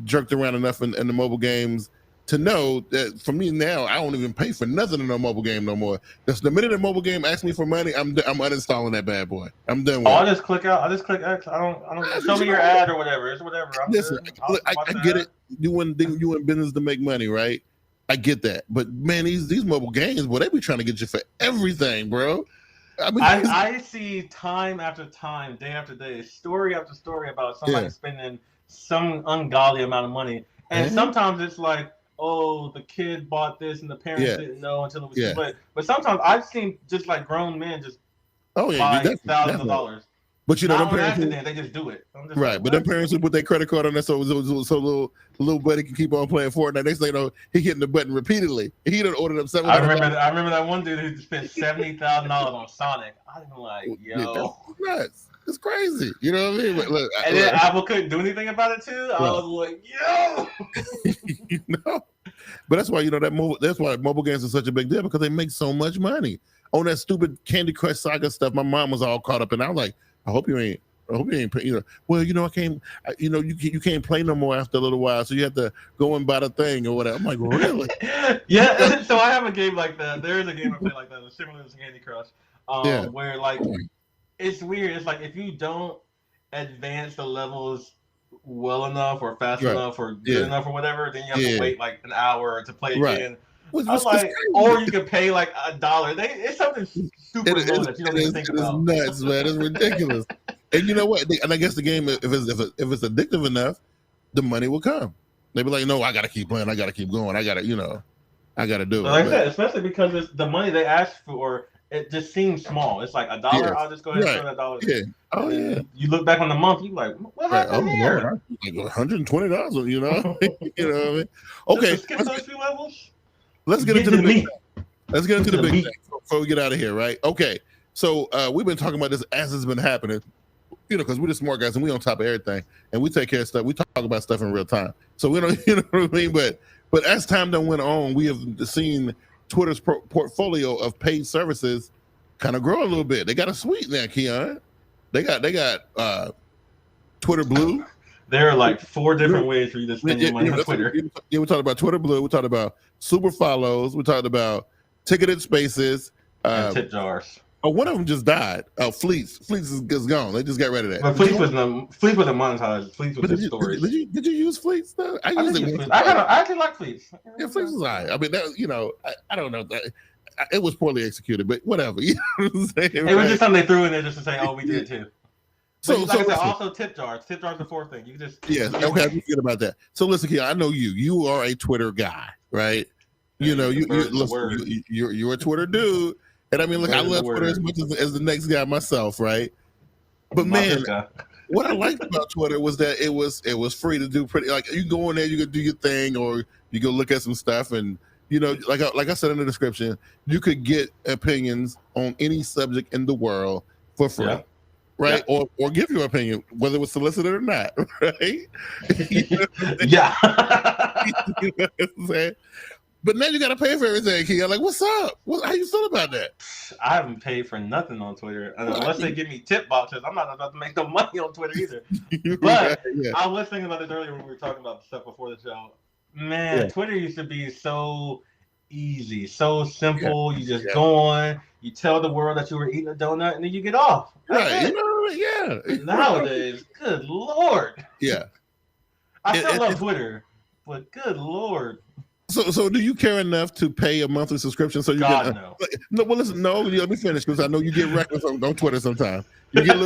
jerked around enough in the mobile games to know that for me now, I don't even pay for nothing in a mobile game no more. Because the minute a mobile game asks me for money, I'm uninstalling that bad boy. I'm done with it. I'll just click out. I'll just click X. I don't show me your ad or whatever. It's whatever. Listen, I get it. You in business to make money, right? I get that. But man, these mobile games, boy, they be trying to get you for everything, bro. I see time after time, day after day, story after story about somebody spending some ungodly amount of money. And sometimes it's like, oh, the kid bought this and the parents didn't know until it was but sometimes I've seen just like grown men just buy thousands of dollars. But them parents, they just do it. Right, but them parents who put their credit card on there so little buddy can keep on playing Fortnite. Next thing you know, he hitting the button repeatedly. He done ordered up $700. I remember that one dude who spent $70,000 on Sonic. I'm like, yo, that's it's crazy. You know what I mean? Look, then Apple couldn't do anything about it too. I was like, yo. But that's why that's why mobile games are such a big deal, because they make so much money on that stupid Candy Crush Saga stuff. My mom was all caught up, and I was like, I hope you ain't. Well, I can't. You can't play no more after a little while, so you have to go and buy the thing or whatever. I'm like, really? Yeah. So I have a game like that. There is a game I play like that, similar to Candy Crush, where like it's weird. It's like if you don't advance the levels well enough or fast enough or good enough or whatever, then you have to wait like an hour to play again. I'm like, or you can pay like $1. It's something super low that you don't even think about. It's nuts, man. It's ridiculous. And you know what? And I guess the game, if it's addictive enough, the money will come. They be like, no, I gotta keep playing. I gotta keep going. I gotta do it. Like I said, especially because it's the money they ask for. It just seems small. It's like $1. I'll just go ahead and throw that $1. Yeah. Oh yeah. You look back on the month, you like, what happened here? Like $120. You know. You know what I mean? Okay. Skip those few levels. Let's get into the big thing. Let's get into the big thing before we get out of here, right? Okay. So we've been talking about this as it's been happening, because we're the smart guys and we on top of everything and we take care of stuff. We talk about stuff in real time. So we don't, you know what I mean? But as time done went on, we have seen Twitter's portfolio of paid services kind of grow a little bit. They got a suite now, Keon. They got Twitter Blue. There are like 4 different ways for you to spend your money on Twitter. Yeah, we talked about Twitter Blue. We talked about super follows. We talked about ticketed spaces. And tip jars. Oh, one of them just died. Fleets. Fleets is gone. They just got rid of that. But Fleets wasn't monetized. Fleets was just storage. Did you use Fleets though? I actually like Fleets. Yeah, Fleets was alright. I mean, that I don't know. It was poorly executed, but whatever. You know what I'm saying? It was just something they threw in there just to say, "Oh, we did it too." So like I said, also tip jars. Tip jars are the 4th thing. You can just okay. I forget about that. So listen, Keon, I know you are a Twitter guy, right? You're a Twitter dude. And I mean, look, I love Twitter as much as the next guy myself, right? But man, what I liked about Twitter was that it was free to do pretty. Like you go in there, you could do your thing, or you go look at some stuff, and like I said in the description, you could get opinions on any subject in the world for free, right? Yeah. Or give your opinion, whether it was solicited or not, right? Yeah. You know what I'm saying? But now you got to pay for everything, Keon. Like, what's up? How you feel about that? I haven't paid for nothing on Twitter. Unless they give me tip boxes, I'm not about to make no money on Twitter either. But I was thinking about this earlier when we were talking about the stuff before the show. Man, Twitter used to be so easy, so simple. You just go on, you tell the world that you were eating a donut, and then you get off. That's it. Nowadays, good Lord. Yeah. I still love Twitter, but good Lord. So do you care enough to pay a monthly subscription so you get no. No, well listen, let me finish because I know you get reckless on Twitter sometimes. You get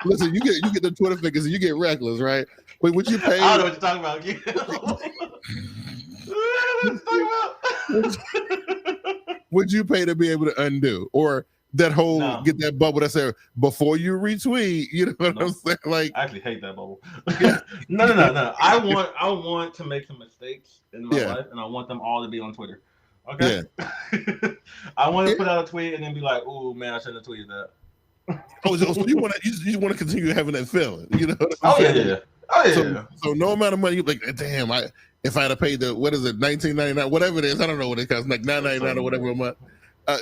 listen, you get the Twitter figures and you get reckless, right? But would you pay? I don't know what you're talking about. would you pay to be able to undo or that whole get that bubble that said before you retweet? You know what I'm saying? Like, I actually hate that bubble. No. I want to make some mistakes in my life, and I want them all to be on Twitter. Okay. Yeah. I want to put out a tweet and then be like, "Oh man, I shouldn't have tweeted that." So you want to continue having that feeling, you know? Yeah. So no amount of money, you're like, damn, if I had to pay the $19.99, whatever it is, I don't know what it costs, like $9.99 or whatever a month.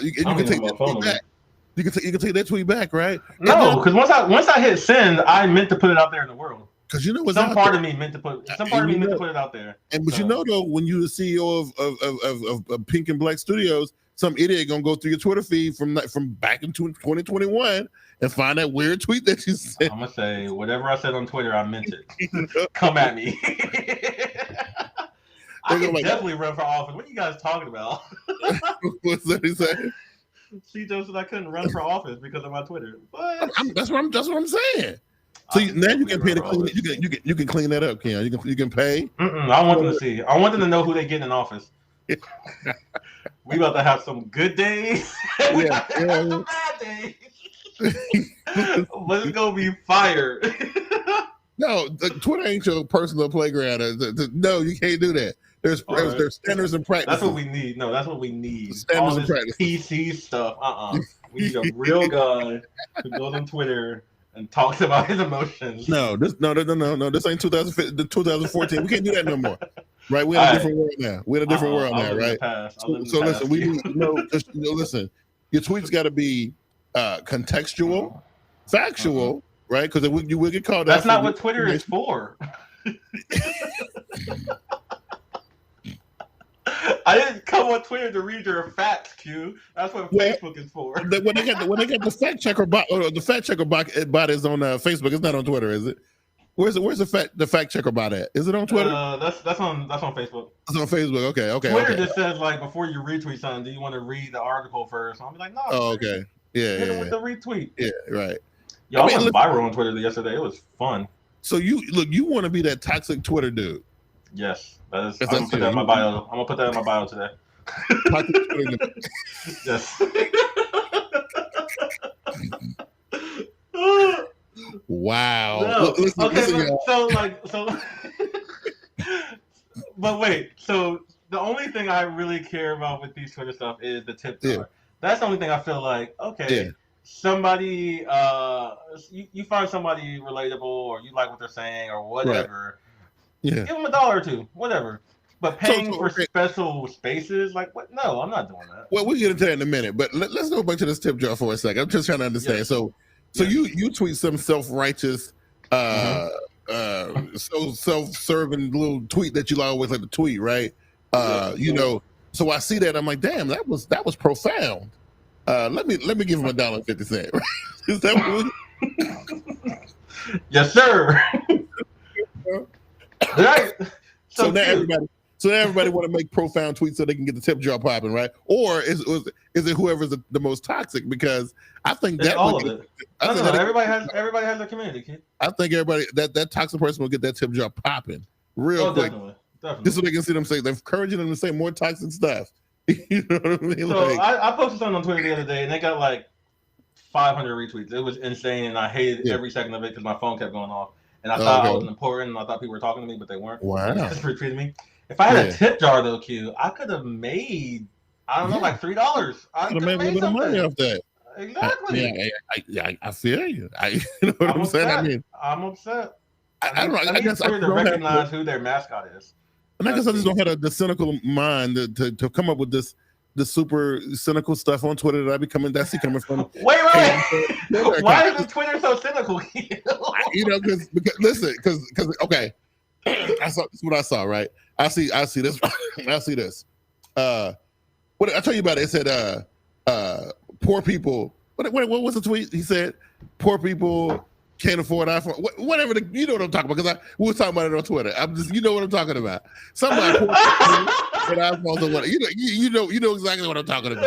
You can take that tweet back. You can take that tweet back, right? No, because once I hit send, I meant to put it out there in the world. Because you know what's some part of me meant to put it out there. But you know though, when you're the CEO of Pink and Black Studios, some idiot gonna go through your Twitter feed from back in 2021 and find that weird tweet that you said. I'm gonna say whatever I said on Twitter, I meant it. Come at me. I can definitely run for office. What are you guys talking about? What's that he saying? She just said I couldn't run for office because of my Twitter. But that's what I'm saying. So now you can pay to clean it. You can clean that up, Ken. You can pay. I want them to see. I want them to know who they get in office. We about to have some good days. We about to have some bad days. But it's gonna be fire. No, Twitter ain't your personal playground. No, you can't do that. There's standards and practices. That's what we need. No, that's what we need. Standards and practices. PC stuff. We need a real guy who goes on Twitter and talks about his emotions. No. This ain't 2014. We can't do that no more. Right? We're in a different world now. We're in a different world now, right? So listen, we need listen. Your tweets got to be contextual, factual, right? Because you will get called out. That's not what Twitter is for. I didn't come on Twitter to read your facts, Q. That's what Facebook is for. When they got the fact checker bot, or the fact checker bot is on Facebook. It's not on Twitter, is it? Where's the fact checker bot at? Is it on Twitter? That's on Facebook. It's on Facebook. Okay. Twitter just says like before you retweet something, do you want to read the article first? I'm like, no. Oh, okay. Yeah. With the retweet. Yeah, right. Y'all went viral on Twitter yesterday. It was fun. So you want to be that toxic Twitter dude? Yes, I'm gonna put that in my bio. I'm gonna put that in my bio today. Yes. Wow. No. Listen, but wait. So the only thing I really care about with these Twitter stuff is the tip jar. Yeah. That's the only thing I feel like. Okay. Yeah. Somebody, you find somebody relatable, or you like what they're saying, or whatever. Right. Yeah. Give them $1 or $2, whatever. But paying for special spaces, like what? No, I'm not doing that. Well, we'll get into that in a minute. But let's go back to this tip jar for a second. I'm just trying to understand. Yes. So you tweet some self-righteous, so self-serving little tweet that you always like to tweet, right? You know. So I see that, I'm like, damn, that was profound. Let me give him $1.50. Right? Is that what Yes, sir. Right. So now everybody want to make profound tweets so they can get the tip jar popping, right? Or is it whoever's the most toxic? Because I think it's all of it. Everybody has their community, kid. I think everybody that toxic person will get that tip jar popping real quick. Definitely. Just so they can see them say they're encouraging them to say more toxic stuff. You know what I mean? So I posted something on Twitter the other day, and they got like 500 retweets. It was insane, and I hated every second of it because my phone kept going off. And I thought I was important, and I thought people were talking to me, but they weren't. Wow. They just retweeted me. If I had a tip jar, though, Q, I could have made, I don't know, like $3. I could have made a little money off that. Exactly. I feel you. You know what I'm saying? I mean, I'm upset. I don't know. I guess Twitter to recognize who their mascot is. And I guess I just don't have the cynical mind to come up with this super cynical stuff on Twitter that I be coming. That's coming from. Wait. Why is Twitter so cynical? You know, because okay, this is what I saw. Right, I see this. I see this. What I tell you about it? It said, poor people. What was the tweet? He said, poor people can't afford iPhone. Whatever. You know what I'm talking about? Because we were talking about it on Twitter. You know what I'm talking about. Somebody poor people with iPhones or whatever. You know exactly what I'm talking about.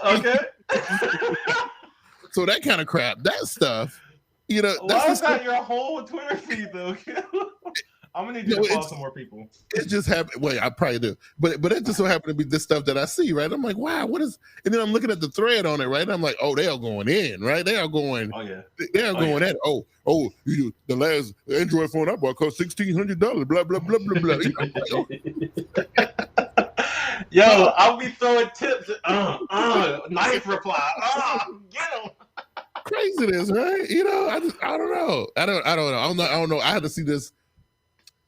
Okay. So that kind of crap, that stuff, you know. Why is that your whole Twitter feed though? I'm gonna need you to follow some more people. It just happened. Wait, I probably do, but it just so happened to be this stuff that I see, right? I'm like, wow, what is? And then I'm looking at the thread on it, right? And I'm like, oh, they are going in, right? They are going. Oh yeah. They are going at. Oh, the last Android phone I bought cost $1,600. Blah blah blah blah blah. Yo, I'll be throwing tips. Knife reply. Get him. Craziness, right? I don't know. I don't know. I had to see this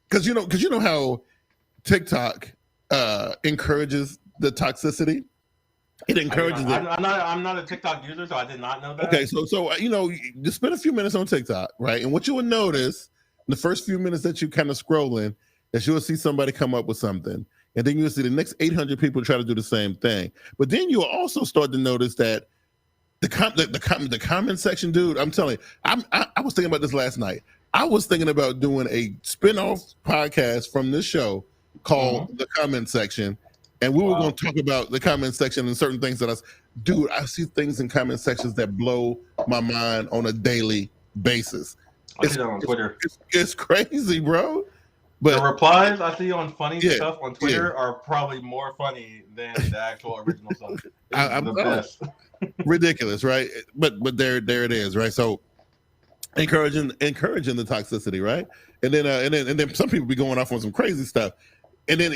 because you know how TikTok encourages the toxicity. It encourages it. I'm not a TikTok user, so I did not know that. Okay, so just spend a few minutes on TikTok, right? And what you will notice in the first few minutes that you kind of scrolling is you'll see somebody come up with something, and then you'll see the next 800 people try to do the same thing. But then you'll also start to notice that the comment section, dude, I'm telling you, I was thinking about this last night. I was thinking about doing a spin-off podcast from this show called The Comment Section, and we were going to talk about the comment section and certain things that I see things in comment sections that blow my mind on a daily basis. I see that on Twitter. It's crazy, bro. But the replies I see on funny stuff on Twitter are probably more funny than the actual original stuff. I'm the best. Ridiculous, right? But there it is, right? So encouraging the toxicity, right? And then some people be going off on some crazy stuff, and then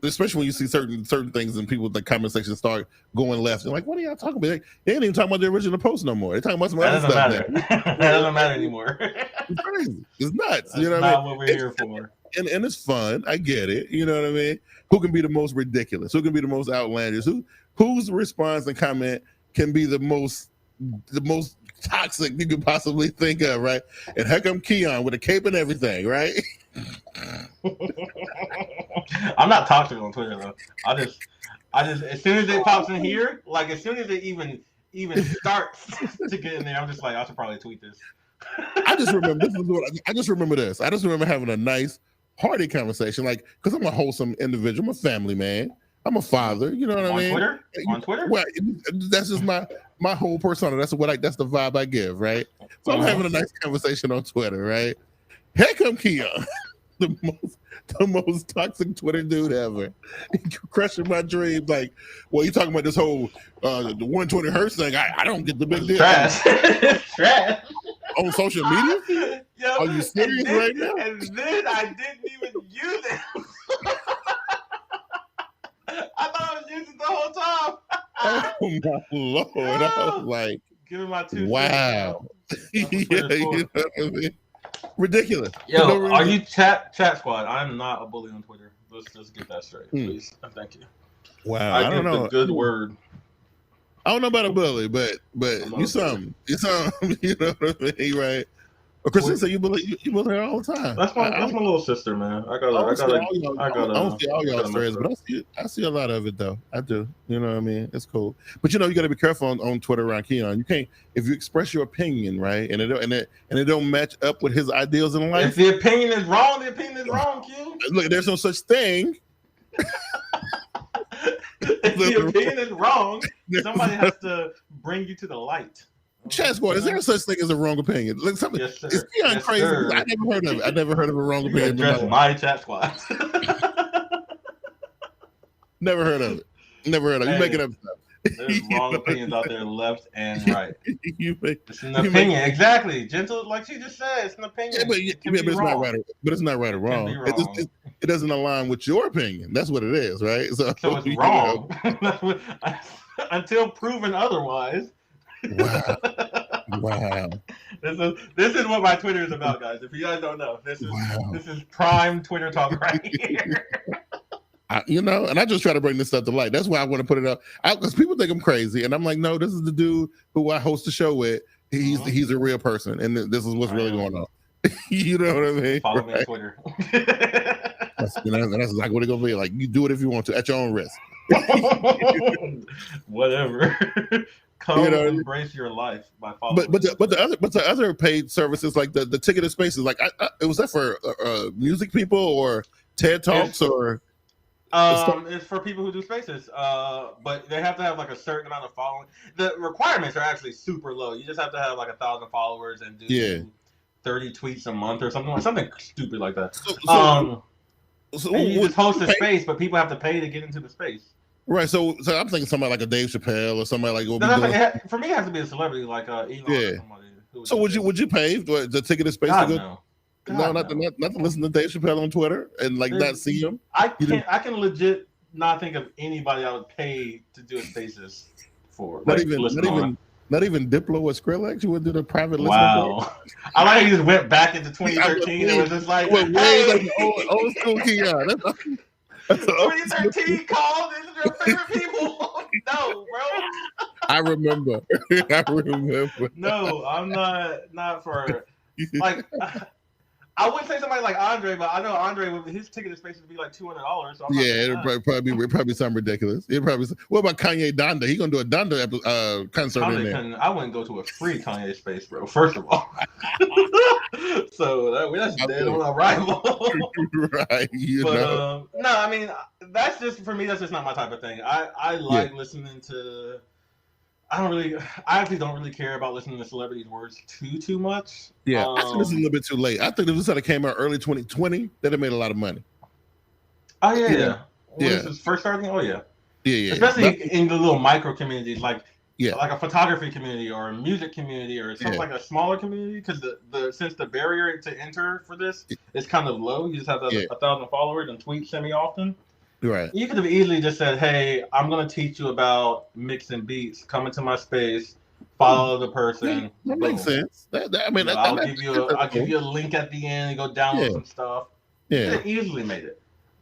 especially when you see certain things and people in the comment section start going left. They're like, "What are y'all talking about? They ain't even talking about the original post no more. They're talking about some other stuff." That doesn't matter anymore. It's crazy. It's nuts. That's not what we're here for. And it's fun. I get it. You know what I mean? Who can be the most ridiculous? Who can be the most outlandish? Whose response and comment can be the most toxic you could possibly think of, right? And here come Keon with a cape and everything, right? I'm not toxic on Twitter though. I just as soon as it pops in here, like as soon as it even starts to get in there, I'm just like, I should probably tweet this. I just remember this. I just remember having a nice, hearty conversation, like, because I'm a wholesome individual. I'm a family man. I'm a father. You know what I mean? On Twitter? Well, that's just my whole persona. That's the vibe I give, right? So I'm having a nice conversation on Twitter, right? Here come Keon, the most toxic Twitter dude ever, crushing my dreams. Like, well, you talking about this whole the 120 hertz thing? I don't get the big deal. Trash. Trash. On social media? Yo, are you serious right now? And then I didn't even use it. I thought I was using it the whole time. Oh my Lord. I was like, give me my 2 wow. Yeah, you know what I mean? Ridiculous. Yo, are you chat squad? I'm not a bully on Twitter. Let's just get that straight, please. Thank you. Wow. I don't know. The good word. I don't know about a bully, but you something. You something. You know what I mean, right? But Kristen said you bully her all the time. That's my little sister, man. I don't see all y'all's friends, but I see a lot of it though. I do. You know what I mean? It's cool. But you got to be careful on Twitter around Keon. You can't, if you express your opinion, right, and it don't match up with his ideals in life. If the opinion is wrong, the opinion is wrong, Q. Look, there's no such thing. If the opinion is wrong, somebody has to bring you to the light. Chat squad, is there such thing as a wrong opinion? Like yes, sir. Is Keon crazy? Sir. I never heard of it. I never heard of a wrong opinion. Address my chat squad. Never heard of it. Never heard of it. You making up stuff. There's wrong opinions out there, left and right. It's an opinion, exactly. Gentle, like she just said, it's an opinion. But it's not right. But it's not right or wrong. It doesn't align with your opinion. That's what it is, right? So it's wrong until proven otherwise. Wow. This is what my Twitter is about, guys. If you guys don't know, this is prime Twitter talk right here. And I just try to bring this stuff to light. That's why I want to put it up, because people think I'm crazy, and I'm like, no, this is the dude who I host the show with. He's a real person, and this is what's really going on. You know what I mean? Follow me on Twitter. That's exactly what it's gonna be. Like, you do it if you want to, at your own risk. Whatever. Come embrace your life by following. But the other paid services, like the ticketed spaces, like it was that for music people or TED Talks or. It's for people who do spaces, but they have to have like a certain amount of following. The requirements are actually super low. You just have to have like 1,000 followers and do 30 tweets a month or something stupid like that. So and you just host a space, but people have to pay to get into the space. Right. So I'm thinking somebody like a Dave Chappelle or somebody like for me, it has to be a celebrity like Elon or somebody. So would you pay the ticket to space to go? No, not to listen to Dave Chappelle on Twitter and not see him. I can legit not think of anybody I would pay to do a spaces for. Not even Diplo or Skrillex. You would do the private listening. Wow. I like how you just went back into 2013 and was just like, hey, old school Keon. That's 2013 called. These are your favorite people. No, bro. I remember. No, I'm not for like. I wouldn't say somebody like Andre, but I know Andre with his ticket to space would be like $200. So it'd probably be something ridiculous. What about Kanye Donda? He gonna do a Donda concert in there. I wouldn't go to a free Kanye space, bro. First of all, so that's dead on arrival. Right. No, I mean that's just for me. That's just not my type of thing. I like listening to. I actually don't really care about listening to celebrities' words too much. Yeah, I think it's a little bit too late. I think if this had came out early 2020, that'd have made a lot of money. Oh yeah. When this is first starting, yeah. Especially in the little micro communities, like a photography community or a music community or something like a smaller community, because since the barrier to enter for this is kind of low, you just have 1,000 followers and tweet semi often. Right. You could have easily just said, "Hey, I'm going to teach you about mixing beats. Come into my space, follow the person." That makes sense. I'll give you a link at the end and go download some stuff. Yeah, you could have easily made it.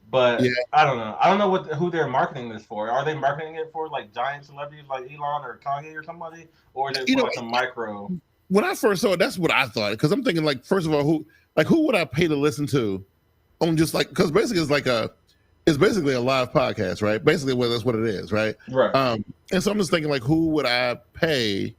But I don't know. I don't know who they're marketing this for. Are they marketing it for like giant celebrities like Elon or Kanye or somebody, or is it for some micro? When I first saw it, that's what I thought. Because I'm thinking, like, first of all, who would I pay to listen to? On just like, because basically it's basically a live podcast, right? Basically, that's what it is, right? Right. And so I'm just thinking, like, who would I pay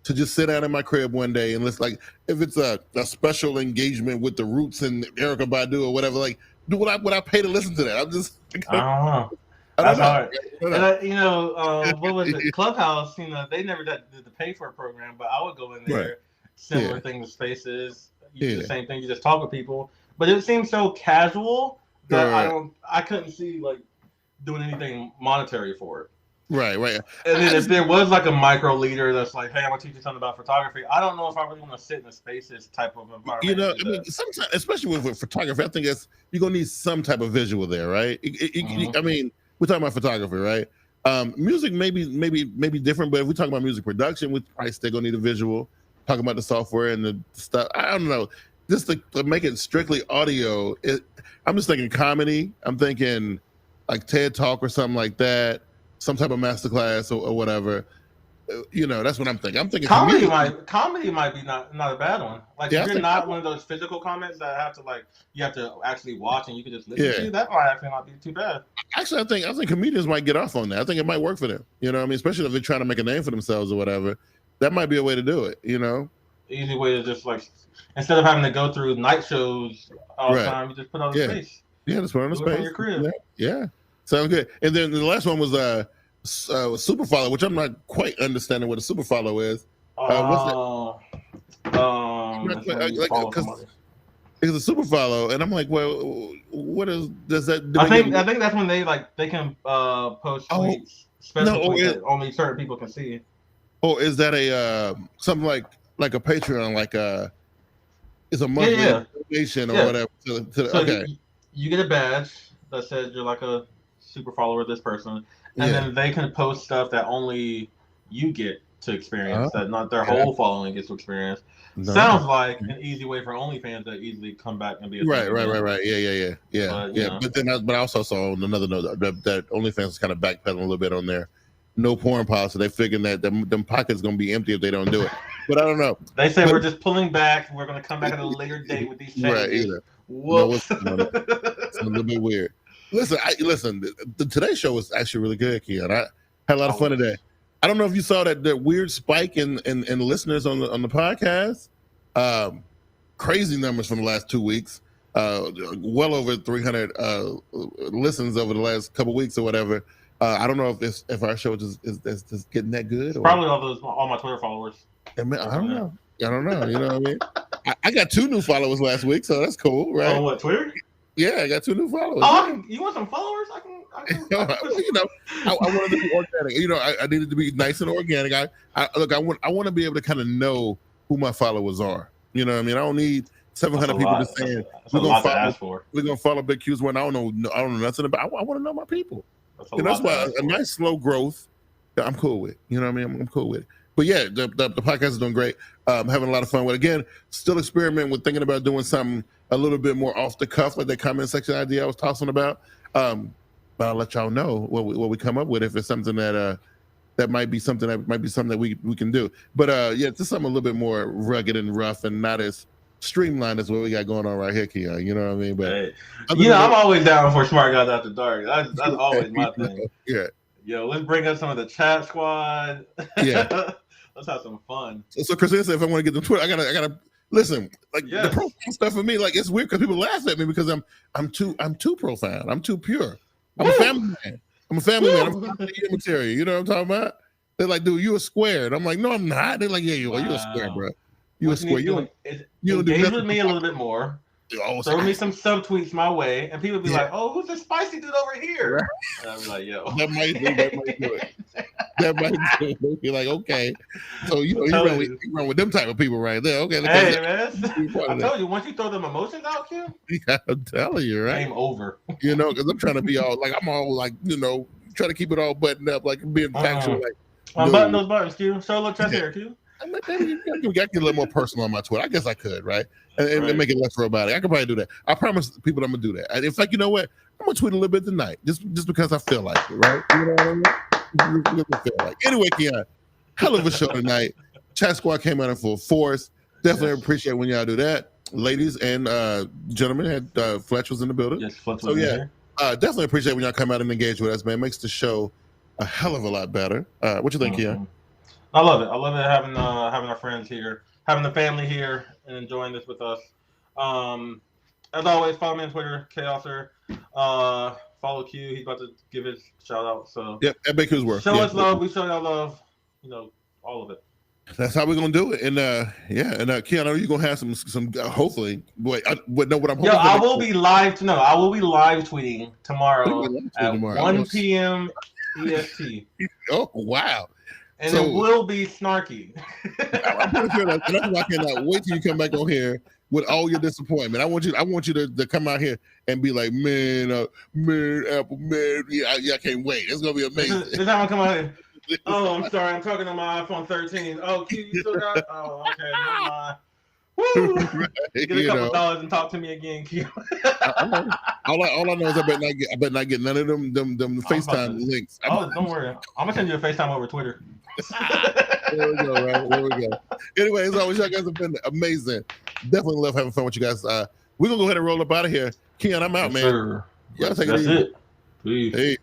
to just sit down in my crib one day and listen? Like, if it's a special engagement with the Roots and Erykah Badu or whatever, like, would I pay to listen to that? I'm just. I don't know. That's hard. And what was it? Clubhouse. They never did the pay for a program, but I would go in there. Right. Similar thing with Spaces. You do the same thing. You just talk with people, but it seems so casual. I couldn't see like doing anything monetary for it. Right. And then if there was like a micro leader that's like, "Hey, I'm gonna teach you something about photography," I don't know if I really want to sit in a Spaces type of environment. Sometimes, especially with photography, I think you're gonna need some type of visual there, right? I mean, we're talking about photography, right? Music maybe different, but if we talk about music production, we're probably still gonna need a visual. Talking about the software and the stuff, I don't know. Just to make it strictly audio, I'm just thinking comedy. I'm thinking like TED Talk or something like that, some type of masterclass or whatever. That's what I'm thinking. I'm thinking comedy might be not a bad one. Like if you're not one of those physical comments that you have to actually watch and you can just listen to, that might actually not be too bad. Actually, I think comedians might get off on that. I think it might work for them. You know what I mean? Especially if they're trying to make a name for themselves or whatever. That might be a way to do it, Easy way to just like, instead of having to go through night shows all the time, you just put on the space. Yeah, just put on the space. From your crib. Yeah, sounds good. And then the last one was super follow, which I'm not quite understanding what a super follow is. What's that? It's a super follow, and I'm like, well, does that? I think that's when they can post tweets, tweets that only certain people can see. Oh, is that a something like a Patreon, like it's a monthly donation or whatever? Okay. You get a badge that says you're like a super follower of this person, and then they can post stuff that only you get to experience, that not their whole following gets to experience. No. Sounds like an easy way for OnlyFans to easily come back and be a right. Yeah. But I also saw on another note that OnlyFans is kind of backpedaling a little bit on their no porn policy. They figuring that them pockets gonna be empty if they don't do it. But I don't know. They say we're just pulling back. We're gonna come back at a later date with these changes. Right. Either. Whoops. It's a little bit weird. Listen. The Today Show was actually really good, Keon. I had a lot of fun today. I don't know if you saw that weird spike in listeners on the podcast. Crazy numbers from the last 2 weeks. Well over 300 listens over the last couple weeks or whatever. I don't know if our show is getting that good. Probably all my Twitter followers. I don't know. You know what I mean? I got 2 new followers last week, so that's cool, right? On what, Twitter? Yeah, I got 2 new followers. Oh, you want some followers? I can I wanted to be organic. I needed to be nice and organic. I want to be able to kind of know who my followers are. You know what I mean? I don't need 700 people just saying we're gonna follow biggqsworld. I don't know nothing about. I want to know my people. That's why a nice slow growth I'm cool with. You know what I mean? I'm cool with it. But yeah, the podcast is doing great. Having a lot of fun with it. Again, still experimenting with thinking about doing something a little bit more off the cuff, like that comment section idea I was tossing about. But I'll let y'all know what we come up with if it's something that might be something that we can do. But yeah, it's just something a little bit more rugged and rough and not as streamlined as what we got going on right here, Keon. You know what I mean? But hey, I'm always down for Smart Guys After Dark. That's always my thing. Yeah. Yo, let's bring up some of the chat squad. Yeah. Let's have some fun. So Christina said, if I want to get the Twitter, I gotta listen. Like the profile stuff for me, like it's weird because people laugh at me because I'm too profound. I'm too pure. I'm a family man. I'm from the material. You know what I'm talking about? They're like, dude, you a square. And I'm like, no, I'm not. They're like, yeah, you are. You're a square, bro. You a square. You don't do engage with me a little bit more. Throw me some subtweets my way, and people be like, "Oh, who's this spicy dude over here?" Right. And I'll be like, "Yo, that might do it. That might do it." They'll be like, "Okay." So you run with them type of people right there. Okay. Hey man, I told you once you throw them emotions out, Q. Yeah, I'm telling you, right? Game over. Because I'm trying to be all like trying to keep it all buttoned up, like being factual. Like, unbutton those buttons, Q. Solo chest hair, Q. I can get a little more personal on my Twitter. I guess I could, right? And make it less robotic. I could probably do that. I promise people I'm gonna do that. In fact, you know what? I'm gonna tweet a little bit tonight, just because I feel like it, right? You know what I mean? Feel like. Anyway, Keon, hell of a show tonight. Chat Squad came out in full force. Definitely appreciate when y'all do that, ladies and gentlemen. Fletch was in the building. Yes, Fletch was in there. Definitely appreciate when y'all come out and engage with us, man. It makes the show a hell of a lot better. What you think, Keon? I love it. I love it having our friends here, having the family here, and enjoying this with us. As always, follow me on Twitter, Chaoser. Follow Q. He's about to give his shout out. So at biggqsworld. Show us love. We show y'all love. All of it. That's how we're gonna do it. And Keon, I know you're gonna have some hopefully. What I'm hoping. Yo, I will be live tweeting tomorrow at 1 p.m. EST. Oh wow. And it will be snarky. I'm pretty sure that's why I cannot wait till you come back on here with all your disappointment. I want you to come out here and be like, man, Apple, man, I can't wait. It's gonna be amazing. This time I come out here. Oh, I'm sorry, I'm talking on my iPhone 13. Oh, Q, you still got? Oh, okay, never mind. Woo! Right, get a couple dollars and talk to me again, Q. all I know is I better not get none of them FaceTime links. Don't worry. I'm gonna send you a FaceTime over Twitter. There we go, right? There we go. Anyway, as always, y'all guys have been amazing. Definitely love having fun with you guys. We're gonna go ahead and roll up out of here. Keon, I'm out, man. Sir. Y'all take it easy. That's it. Peace.